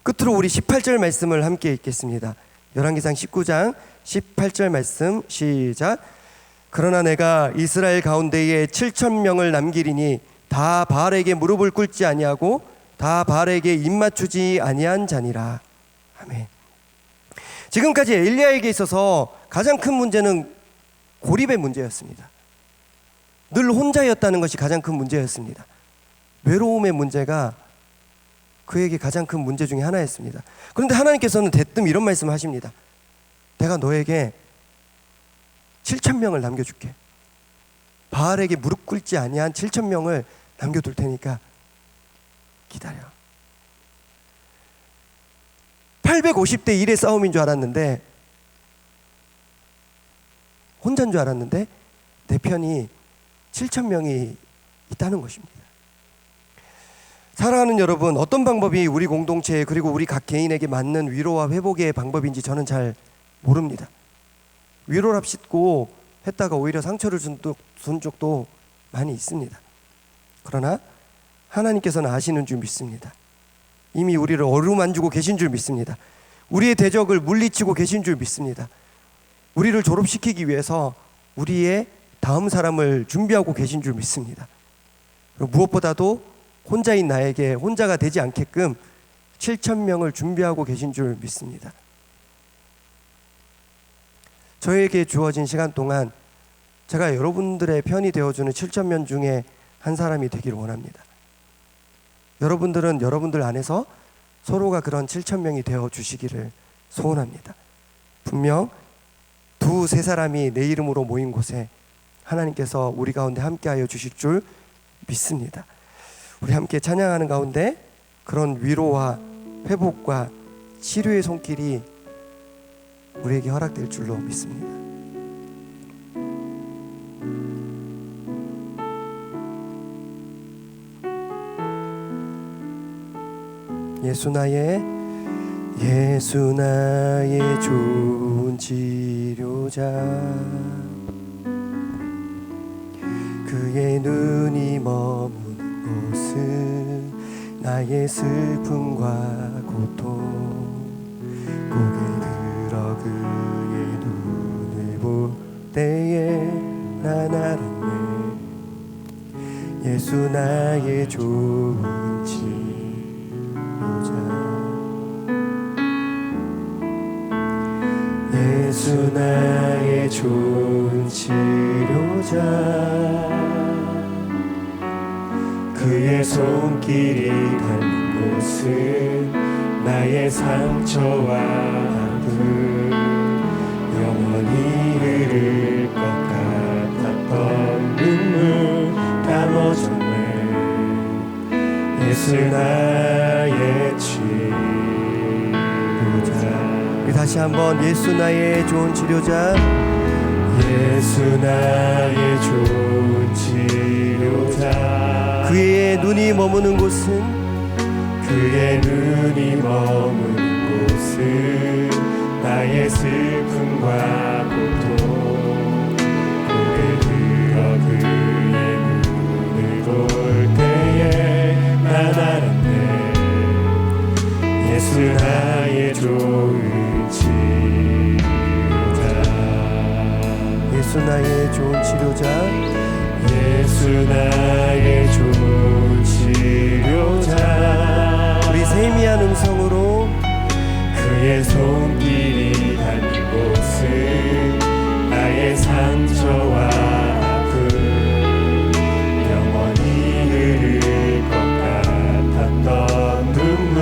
끝으로 우리 18절 말씀을 함께 읽겠습니다. 열왕기상 19장 18절 말씀 시작. 그러나 내가 이스라엘 가운데에 7,000명을 남기리니 다 바알에게 무릎을 꿇지 아니하고 다 바알에게 입맞추지 아니한 자니라. 아멘. 지금까지 엘리야에게 있어서 가장 큰 문제는 고립의 문제였습니다. 늘 혼자였다는 것이 가장 큰 문제였습니다. 외로움의 문제가 그에게 가장 큰 문제 중에 하나였습니다. 그런데 하나님께서는 대뜸 이런 말씀을 하십니다. 내가 너에게 7,000명을 남겨줄게. 바알에게 무릎 꿇지 아니한 7,000명을 남겨둘 테니까 기다려. 850대 1의 싸움인 줄 알았는데, 혼자인 줄 알았는데 내 편이 7,000명이 있다는 것입니다. 사랑하는 여러분, 어떤 방법이 우리 공동체 그리고 우리 각 개인에게 맞는 위로와 회복의 방법인지 저는 잘 모릅니다. 위로랍시고 했다가 오히려 상처를 준 적도 많이 있습니다. 그러나 하나님께서는 아시는 줄 믿습니다. 이미 우리를 어루만지고 계신 줄 믿습니다. 우리의 대적을 물리치고 계신 줄 믿습니다. 우리를 졸업시키기 위해서 우리의 다음 사람을 준비하고 계신 줄 믿습니다. 그리고 무엇보다도 혼자인 나에게 혼자가 되지 않게끔 7,000명을 준비하고 계신 줄 믿습니다. 저에게 주어진 시간 동안 제가 여러분들의 편이 되어주는 7,000명 중에 한 사람이 되기를 원합니다. 여러분들은 여러분들 안에서 서로가 그런 7,000명이 되어주시기를 소원합니다. 분명 2-3 사람이 내 이름으로 모인 곳에 하나님께서 우리 가운데 함께하여 주실 줄 믿습니다. 우리 함께 찬양하는 가운데 그런 위로와 회복과 치료의 손길이 우리에게 허락될 줄로 믿습니다. 예수 나의 좋은 치료자, 그의 눈이 머무는 곳은 나의 슬픔과 고통, 고개 들어 그의 눈을 볼 때에 난 알았네. 예수 나의 좋은 치료자, 예수 나의 좋은 치료자, 그의 손길이 닿는 곳은 나의 상처와 아픔, 영원히 흐를 것 같았던 눈물 다 멎었네. 예수 나의 치료자. 우리 다시 한번 예수 나의 좋은 치료자, 예수 나의 좋은 치료자, 그의 눈이 머무는 곳은, 그의 눈이 머무는 곳은 나의 슬픔과 고통, 고개 들어 그의 눈을 볼 때에 난 알았네. 예수 나의 좋은 치료자, 예수 나의 좋은 치료자, 예수 나의 좋은 치료자, 우리 세미한 음성으로 그의 손길이 닿는 곳은 나의 상처와 아픔, 영원히 흐를 것 같았던 눈물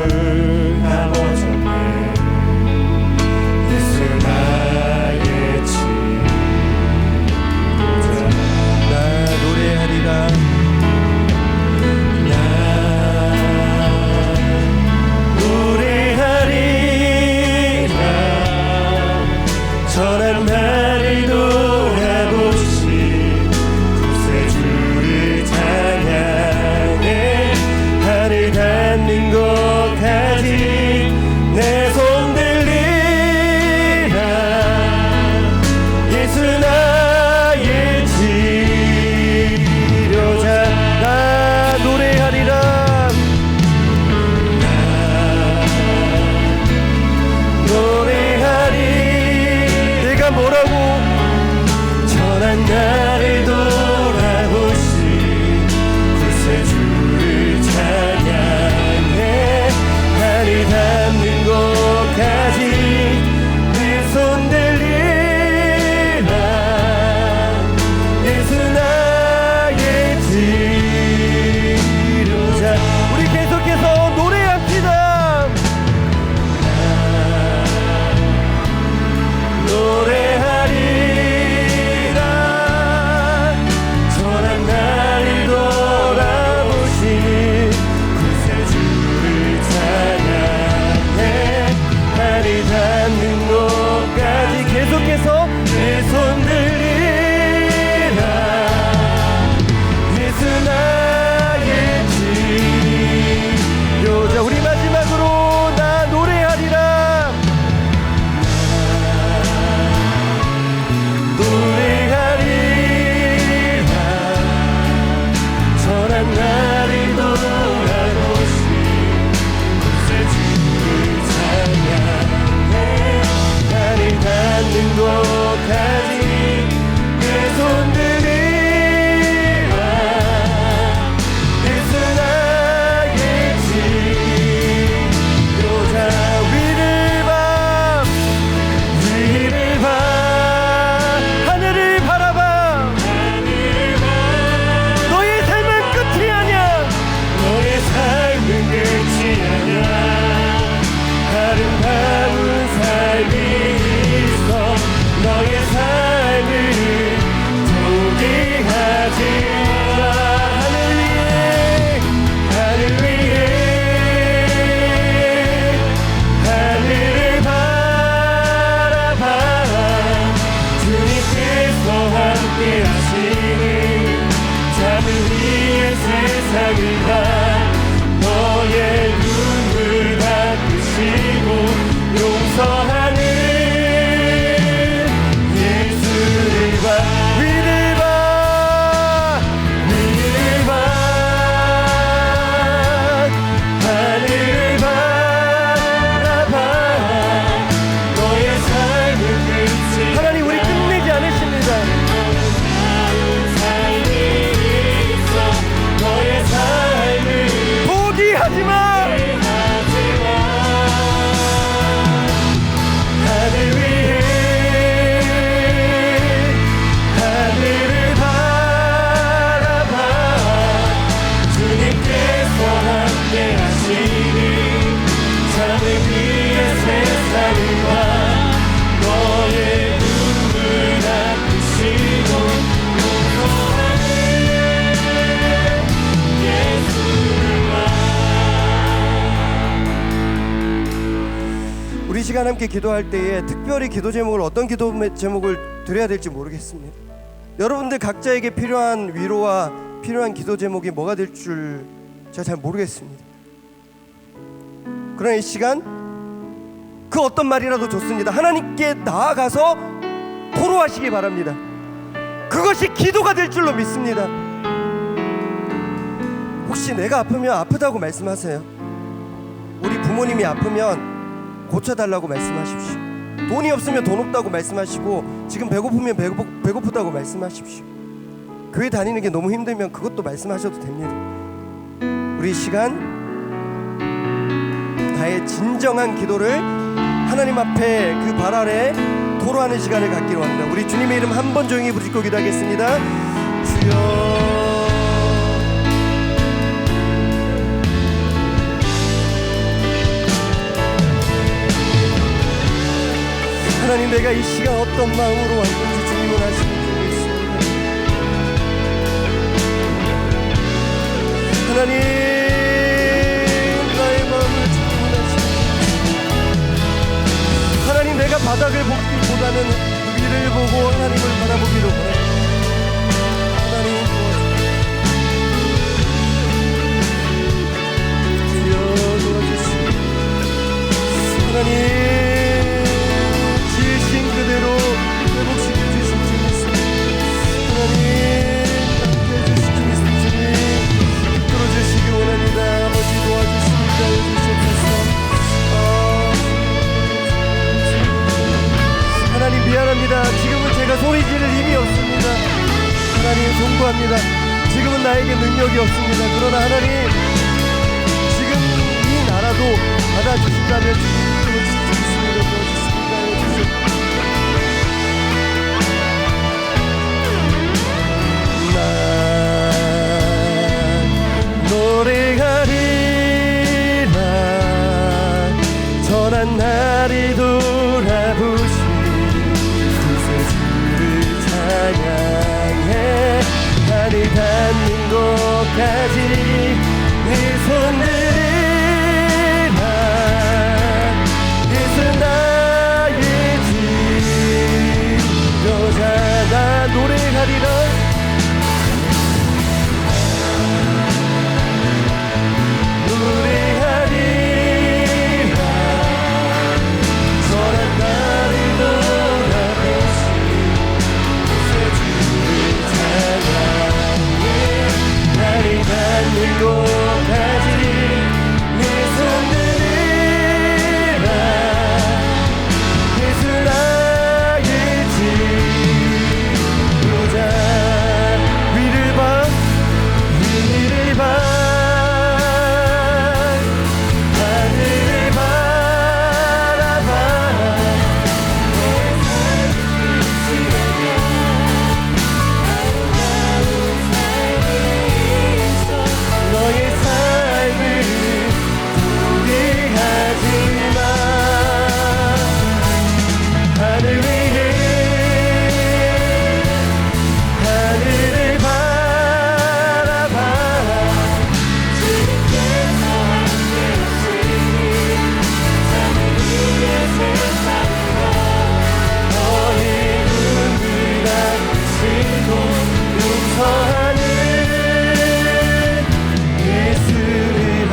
다 멎었네. 예수 나의 치료자. 나 노래하리라, 나 노래하리라, 전한 나를 돌아보시 시간 함께 기도할 때에 특별히 기도 제목을 어떤 기도 제목을 드려야 될지 모르겠습니다. 여러분들 각자에게 필요한 위로와 필요한 기도 제목이 뭐가 될 줄 제가 잘 모르겠습니다. 그러나 이 시간 그 어떤 말이라도 좋습니다. 하나님께 나아가서 토로하시기 바랍니다. 그것이 기도가 될 줄로 믿습니다. 혹시 내가 아프면 아프다고 말씀하세요. 우리 부모님이 아프면 고쳐달라고 말씀하십시오. 돈이 없으면 돈 없다고 말씀하시고 지금 배고프면 배고프다고 말씀하십시오. 교회 다니는 게 너무 힘들면 그것도 말씀하셔도 됩니다. 우리 이 시간 나의 진정한 기도를 하나님 앞에 그 발 아래 토로하는 시간을 갖기로 합니다. 우리 주님의 이름 한 번 조용히 부르짖고 기도하겠습니다. 주여, 하나님, 내가 이 시간 어떤 마음으로 왔는지 주님은 아시는 줄 믿습니다. 하나님, 나의 마음을 주님은 아십니다. 하나님, 내가 바닥을 보기보다는 위를 보고 하나님을 바라보기로 바랍니다. 하나님 도와주시옵소서. 하나님, 지으신 그대로 회복시켜 주신 주 믿습니다. 하나님, 함께 해주신 주 믿습니다. 주님, 이끌어 주시기 원합니다. 아버지 도와주십니다. 해주시옵소서. 하나님, 미안합니다. 지금은 제가 소리 지를 힘이 없습니다. 하나님, 송구합니다. 지금은 나에게 능력이 없습니다. 그러나 하나님, 지금 이 나라도 받아주신다면 주님 이끌어 주실 수 있습니다. 도와주십니다. 난 노래하리라. 전한 날이 돌아보시 구세주를 찬양해. 하늘 닿는 곳까지 네 손들이라. 예수 나의 지도자. 나 노래하리라. 노래하리라. 전한 날을 돌아보시 구세주를 찬양해. 날이 닿는 곳까지 내 손들이라. 예수 나의 지도자. 위를 봐, 위를 봐, 하늘을 바라봐. 너의 삶을 포기하지 마. 하늘 위에 하늘을 바라봐. 주님께서 함께하시니 하늘 위에 세상으로 너의 눈을 감추고 용서하는 예수를 봐.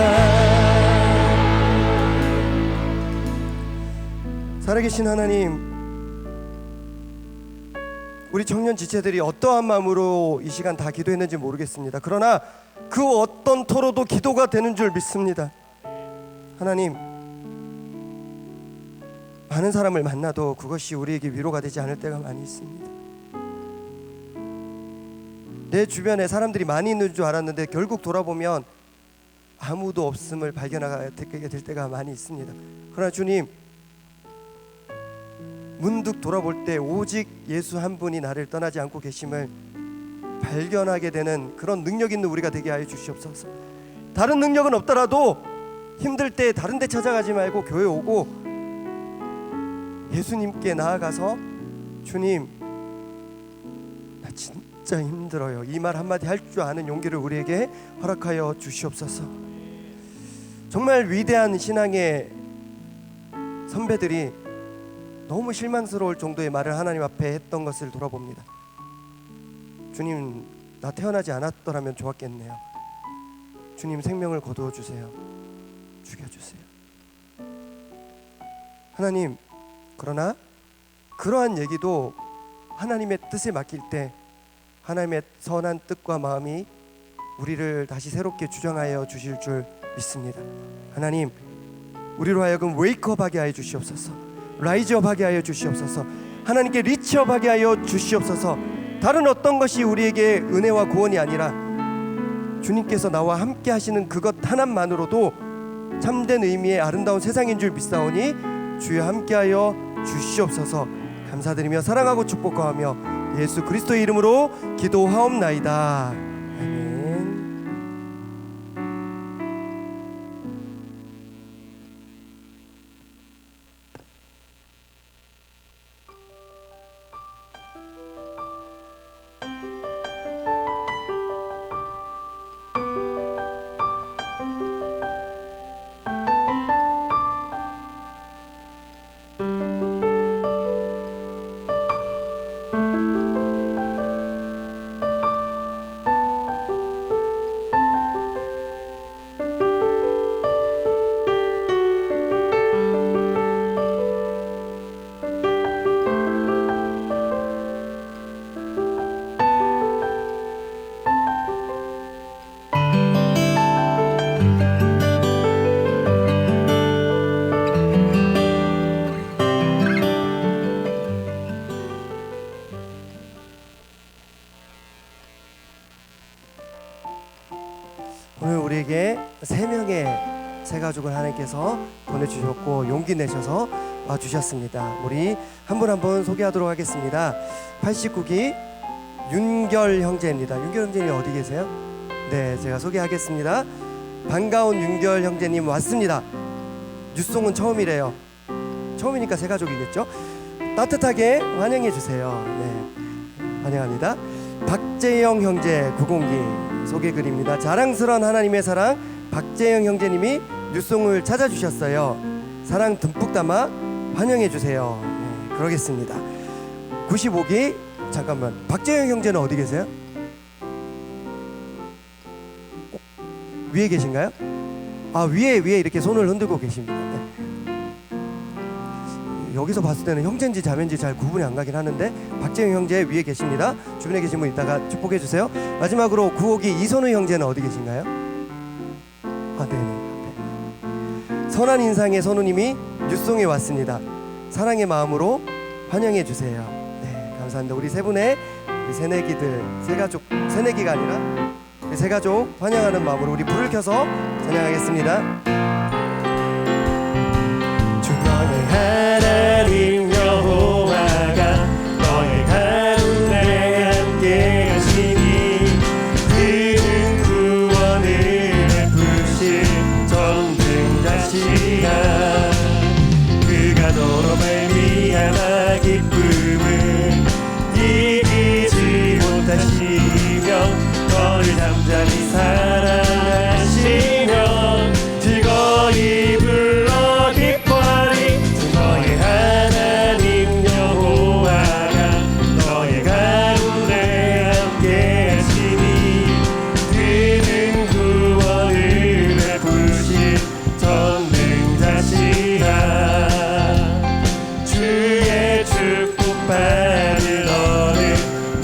살아계신 하나님, 우리 청년 지체들이 어떠한 마음으로 이 시간 다 기도했는지 모르겠습니다. 그러나 그 어떤 토로도 기도가 되는 줄 믿습니다. 하나님, 많은 사람을 만나도 그것이 우리에게 위로가 되지 않을 때가 많이 있습니다. 내 주변에 사람들이 많이 있는 줄 알았는데 결국 돌아보면 아무도 없음을 발견하게 될 때가 많이 있습니다. 그러나 주님, 문득 돌아볼 때 오직 예수 한 분이 나를 떠나지 않고 계심을 발견하게 되는 그런 능력 있는 우리가 되게 하여 주시옵소서. 다른 능력은 없더라도 힘들 때 다른 데 찾아가지 말고 교회 오고 예수님께 나아가서 주님, 나 진짜 힘들어요, 이 말 한마디 할 줄 아는 용기를 우리에게 허락하여 주시옵소서. 정말 위대한 신앙의 선배들이 너무 실망스러울 정도의 말을 하나님 앞에 했던 것을 돌아봅니다. 주님, 나 태어나지 않았더라면 좋았겠네요. 주님, 생명을 거두어 주세요. 죽여주세요. 하나님, 그러나 그러한 얘기도 하나님의 뜻에 맡길 때 하나님의 선한 뜻과 마음이 우리를 다시 새롭게 주장하여 주실 줄 믿습니다. 하나님, 우리로 하여금 웨이크업하게 하여 주시옵소서. 라이즈업하게 하여 주시옵소서. 하나님께 리치업하게 하여 주시옵소서. 다른 어떤 것이 우리에게 은혜와 구원이 아니라 주님께서 나와 함께 하시는 그것 하나만으로도 참된 의미의 아름다운 세상인 줄 믿사오니 주여 함께하여 주시옵소서. 감사드리며 사랑하고 축복하며 예수 그리스도의 이름으로 기도하옵나이다. 아멘. 오늘 우리에게 3명의 새 가족을 하나님께서 보내주셨고 용기 내셔서 와주셨습니다. 우리 한 분 한 분 소개하도록 하겠습니다. 89기 윤결 형제입니다. 윤결 형제님 어디 계세요? 네, 제가 소개하겠습니다. 반가운 윤결 형제님 왔습니다. 뉴송은 처음이래요. 처음이니까 새 가족이겠죠? 따뜻하게 환영해 주세요. 네, 환영합니다. 박재영 형제 902 소개글입니다. 자랑스러운 하나님의 사랑 박재영 형제님이 뉴송을 찾아주셨어요. 사랑 듬뿍 담아 환영해 주세요. 네, 그러겠습니다. 95기 잠깐만, 박재영 형제는 어디 계세요? 위에 계신가요? 아, 위에 이렇게 손을 흔들고 계십니다. 네. 여기서 봤을 때는 형제인지 자매인지 잘 구분이 안 가긴 하는데 박재영 형제 위에 계십니다. 주변에 계신 분 이따가 축복해 주세요. 마지막으로 95기 이선우 형제는 어디 계신가요? 아, 네네. 선한 인상의 선우님이 뉴송에 왔습니다. 사랑의 마음으로 환영해 주세요. 네, 감사합니다. 우리 세 분의 우리 새내기들, 새가족, 새내기가 아니라 우리 새가족 환영하는 마음으로 우리 불을 켜서 찬양하겠습니다. 하나님 여호와가 너의 가운데 함께 하시니 그는 구원을 베푸실 전능자시라. 그가 너로 말미암아 기쁨을 이기지 못하시며 너를 잠잠히 사랑하시며 즐거이 불러 기뻐하리. 너의 하나님 여호와가 너의 가운데 함께 하시니 그는 구원을 베푸실 전능자시라. 주의 축복 받을 너는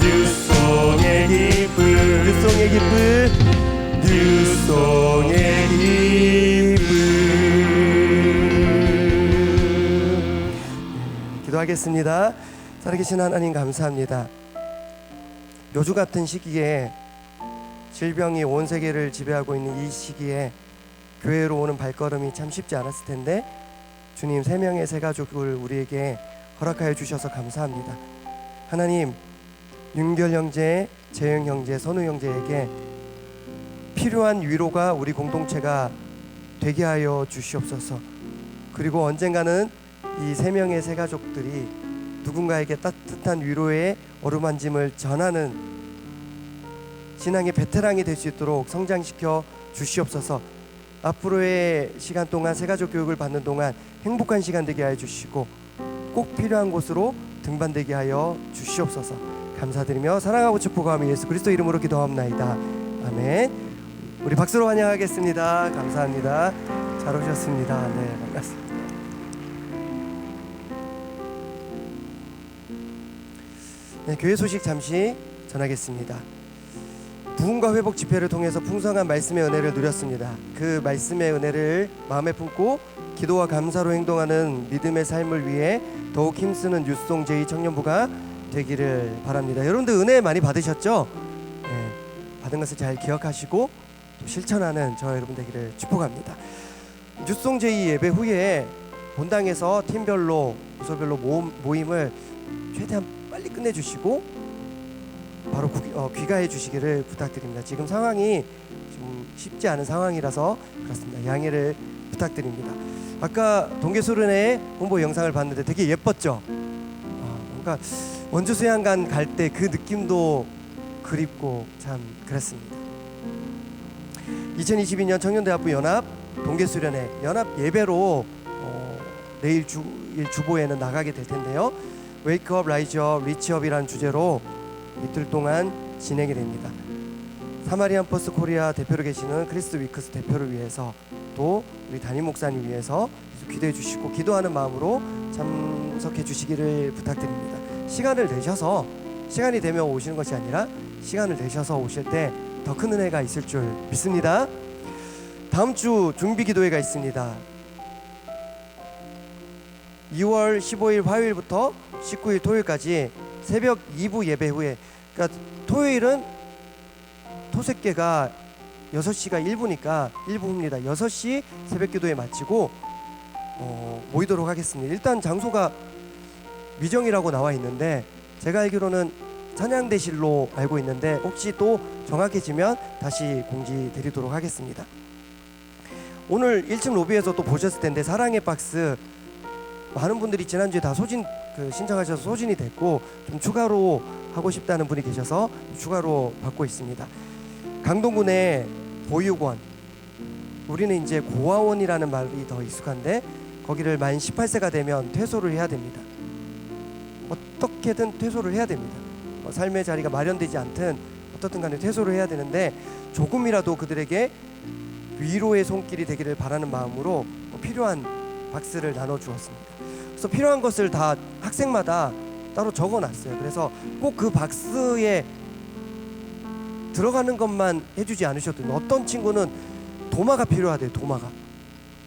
뉴송의 기쁨, 뉴송의 기쁨, 뉴송의 기쁨. 기도하겠습니다. 살아계신 하나님 감사합니다. 요즘 같은 시기에 질병이 온 세계를 지배하고 있는 이 시기에 교회로 오는 발걸음이 참 쉽지 않았을 텐데 주님 3명의 새 가족을 우리에게 허락하여 주셔서 감사합니다. 하나님, 윤결 형제, 재영 형제, 선우 형제에게 필요한 위로가 우리 공동체가 되게 하여 주시옵소서. 그리고 언젠가는 이 3명의 새 가족들이 누군가에게 따뜻한 위로의 어루만짐을 전하는 신앙의 베테랑이 될 수 있도록 성장시켜 주시옵소서. 앞으로의 시간 동안 새가족 교육을 받는 동안 행복한 시간 되게 하여 주시고 꼭 필요한 곳으로 등반되게 하여 주시옵소서. 감사드리며 사랑하고 축복하며 예수 그리스도 이름으로 기도합나이다. 아멘. 우리 박수로 환영하겠습니다. 감사합니다. 잘 오셨습니다. 네, 반갑습니다. 네, 교회 소식 잠시 전하겠습니다. 부흥과 회복 집회를 통해서 풍성한 말씀의 은혜를 누렸습니다. 그 말씀의 은혜를 마음에 품고 기도와 감사로 행동하는 믿음의 삶을 위해 더욱 힘쓰는 뉴송 제2 청년부가 되기를 바랍니다. 여러분들 은혜 많이 받으셨죠? 네, 받은 것을 잘 기억하시고 또 실천하는 저 여러분 되기를 축복합니다. 뉴송 제2 예배 후에 본당에서 팀별로 부서별로 모임을 최대한 빨리 끝내주시고 바로 귀가해 주시기를 부탁드립니다. 지금 상황이 좀 쉽지 않은 상황이라서 그렇습니다. 양해를 부탁드립니다. 아까 동계수련회 홍보 영상을 봤는데 되게 예뻤죠? 뭔가 원주 수양관 갈 때 그 느낌도 그립고 참 그랬습니다. 2022년 청년대학부 연합 동계수련회 연합 예배로 내일 주보에는 나가게 될 텐데요. 웨이크업, 라이즈업, 리치업이라는 주제로 이틀 동안 진행이 됩니다. 사마리안 퍼스 코리아 대표로 계시는 크리스 위크스 대표를 위해서 또 우리 담임 목사님 위해서 기도해 주시고 기도하는 마음으로 참석해 주시기를 부탁드립니다. 시간을 내셔서 시간이 되면 오시는 것이 아니라 시간을 내셔서 오실 때 더 큰 은혜가 있을 줄 믿습니다. 다음 주 준비 기도회가 있습니다. 2월 15일 화요일부터 19일 토요일까지 새벽 2부 예배 후에, 그러니까 토요일은 토색계가 6시가 1부니까 1부 후입니다. 6시 새벽 기도회 마치고 모이도록 하겠습니다. 일단 장소가 미정이라고 나와 있는데 제가 알기로는 찬양대실로 알고 있는데 혹시 또 정확해지면 다시 공지 드리도록 하겠습니다. 오늘 1층 로비에서 또 보셨을 텐데 사랑의 박스 많은 분들이 지난주에 다 신청하셔서 소진이 됐고 좀 추가로 하고 싶다는 분이 계셔서 추가로 받고 있습니다. 강동군의 보육원, 우리는 이제 고아원이라는 말이 더 익숙한데 거기를 만 18세가 되면 퇴소를 해야 됩니다. 어떻게든 퇴소를 해야 됩니다. 삶의 자리가 마련되지 않든 어떻든 간에 퇴소를 해야 되는데 조금이라도 그들에게 위로의 손길이 되기를 바라는 마음으로 필요한 박스를 나눠주었습니다. 그래서 필요한 것을 다 학생마다 따로 적어놨어요. 그래서 꼭 그 박스에 들어가는 것만 해주지 않으셔도 돼요. 어떤 친구는 도마가 필요하대요. 도마가.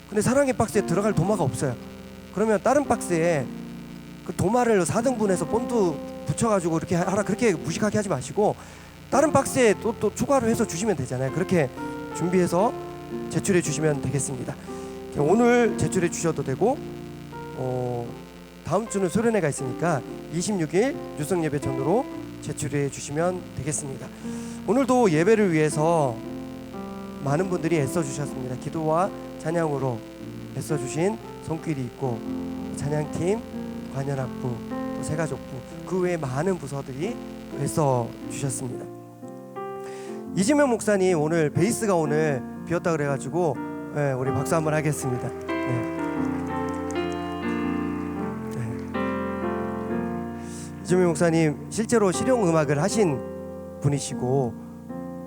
근데 사랑의 박스에 들어갈 도마가 없어요. 그러면 다른 박스에 그 도마를 4등분해서 본드 붙여가지고 이렇게 하라, 그렇게 무식하게 하지 마시고 다른 박스에 또 추가로 해서 주시면 되잖아요. 그렇게 준비해서 제출해 주시면 되겠습니다. 오늘 제출해 주셔도 되고 다음 주는 수련회가 있으니까 26일 유성 예배 전으로 제출해 주시면 되겠습니다. 오늘도 예배를 위해서 많은 분들이 애써 주셨습니다. 기도와 찬양으로 애써 주신 손길이 있고 찬양팀, 관현악부, 또 새가족부, 그 외에 많은 부서들이 애써 주셨습니다. 이지명 목사님 오늘 베이스가 오늘 비었다 그래가지고 우리 박수 한번 하겠습니다. 이지명 목사님 실제로 실용 음악을 하신 분이시고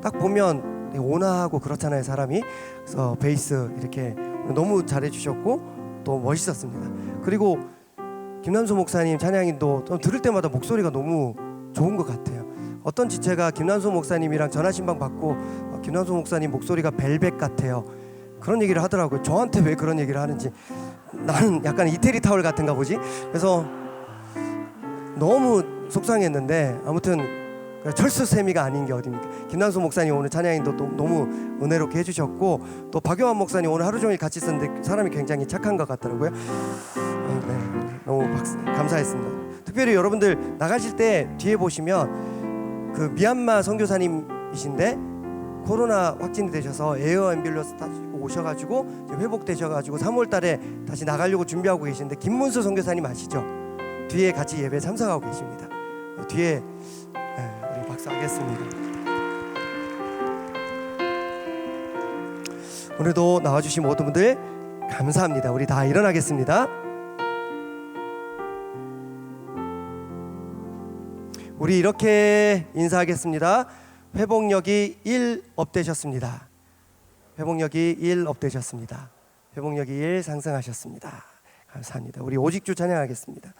딱 보면 온화하고 그렇잖아요, 사람이. 그래서 베이스 이렇게 너무 잘해주셨고 또 멋있었습니다. 그리고 김남수 목사님 찬양인도 들을 때마다 목소리가 너무 좋은 것 같아요. 어떤 지체가 김남수 목사님이랑 전화신방 받고 김남수 목사님 목소리가 벨벳 같아요, 그런 얘기를 하더라고요. 저한테 왜 그런 얘기를 하는지, 나는 약간 이태리 타월 같은가 보지. 그래서 너무 속상했는데 아무튼 철수 세미가 아닌 게 어딥니까. 김남수 목사님 오늘 찬양인도 또 너무 은혜롭게 해주셨고 또 박용환 목사님 오늘 하루 종일 같이 있었는데 사람이 굉장히 착한 것 같더라고요. 너무 감사했습니다. 특별히 여러분들 나가실 때 뒤에 보시면 그 미얀마 선교사님이신데 코로나 확진이 되셔서 에어 앰뷸런스 타시고 오셔가지고 회복되셔가지고 3월달에 다시 나가려고 준비하고 계시는데 김문수 선교사님 아시죠? 뒤에 같이 예배 참석하고 계십니다. 뒤에 우리 박수하겠습니다. 오늘도 나와주신 모든 분들 감사합니다. 우리 다 일어나겠습니다. 우리 이렇게 인사하겠습니다. 회복력이 1업 되셨습니다. 회복력이 1업 되셨습니다. 회복력이 1 상승하셨습니다. 감사합니다. 우리 오직주 찬양하겠습니다.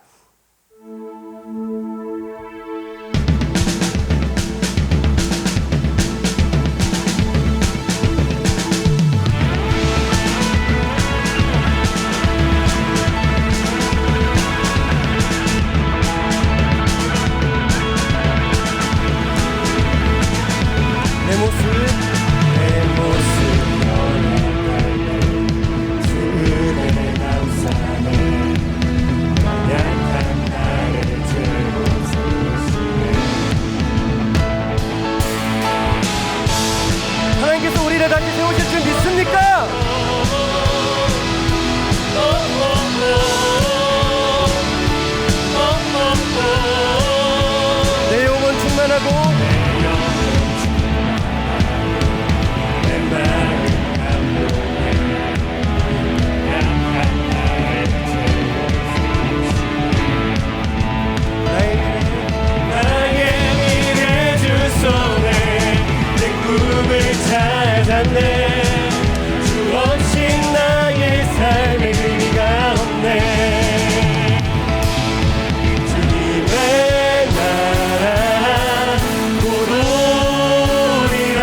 내 모습 그대 감사해 약한 나를 채워주시네. 하나님께서 우리를 다시 세우실 줄 믿습니까? 내 영혼 충만하고 주 없이 나의 삶에 의미가 없네. 주님의 나라 곧 오리라.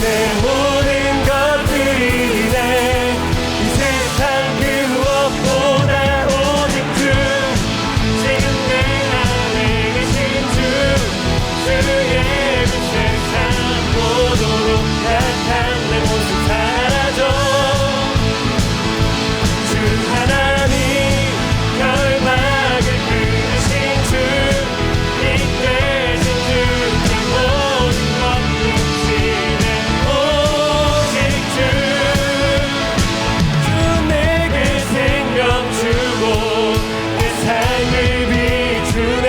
내 모든 것들이네. 이 세상 그 무엇보다 오직 주. 지금 내 안에 계신 주. 주의 빛을 찾고도록 약한 내 모습 사라져. 주 하나님 결박을 끊으신 주. 이끄신 주께 모든 것 끝이네. 오직 주 내게 생명 주고 내 삶을 비추네.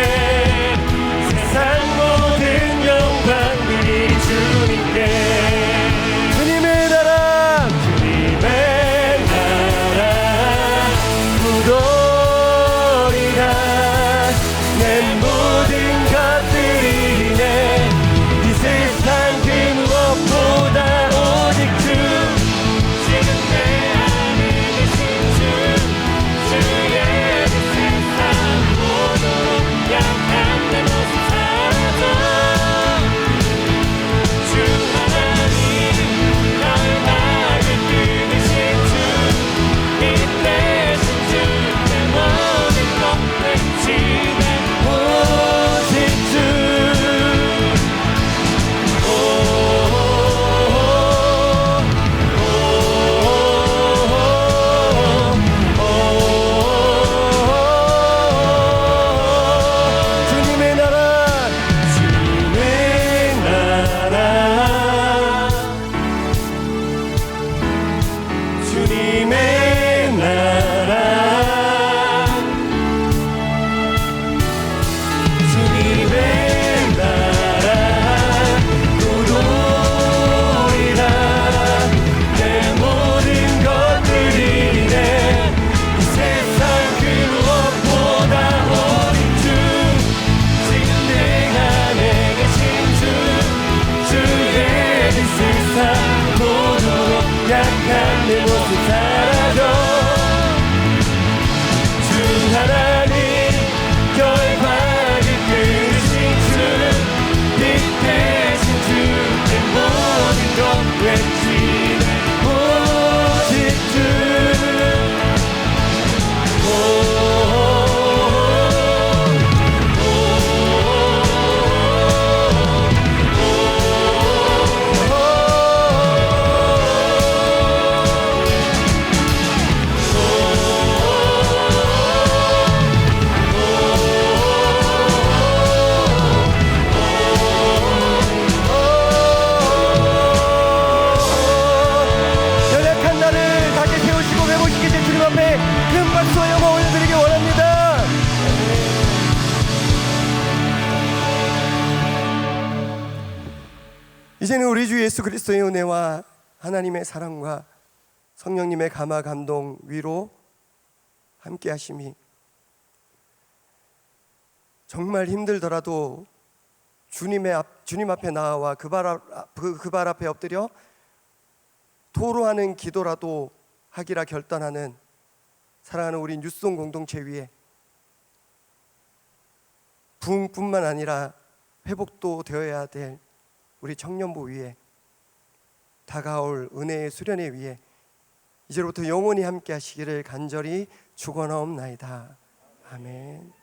세상 모든 영광들이 주님께. 주님의 나라 구도리라. 내 모든 것들이네. 이 세상 그 무엇보다 오직 주. 지금 내 안에 계신 주. 주의 빛을 삼고도록 약한 내 모습 사라져. 주 하나님 결박을 끊으신 주. 이끄신 주. 내 모든 것 끝이네. 오직 주. 주님의 나라 주님의 나라 주님의 나라 주님의 나라 곧 오리라. 내 모든 것들이네. 이 세상 그 무엇보다 오직 주. 지금 내 안에 계신 주. 주의 빛을 삼고도록 약한 내 모습 사라져. 주 하나님 결박을 끊으신 주. 빛 대신 주께 모든 것 외치네. 오직 주. 연약한 나를 다시 세우시고 회복시키신 주님 앞에 큰 박수와 영광 올려드리기 원합니다. 이제는 우리 주 예수 그리스도의 은혜와 하나님의 사랑과 성령님의 감화 감동 위로 함께 하심이 정말 힘들더라도 주님 앞에 나와 그 발 앞에 엎드려 토로하는 기도라도 하기라 결단하는 사랑하는 우리 뉴송 공동체 위에 부흥뿐만 아니라 회복도 되어야 될 우리 청년부 위에 다가올 은혜의 수련회 위에 이제부터 영원히 함께 하시기를 간절히 축원하옵나이다. 아멘.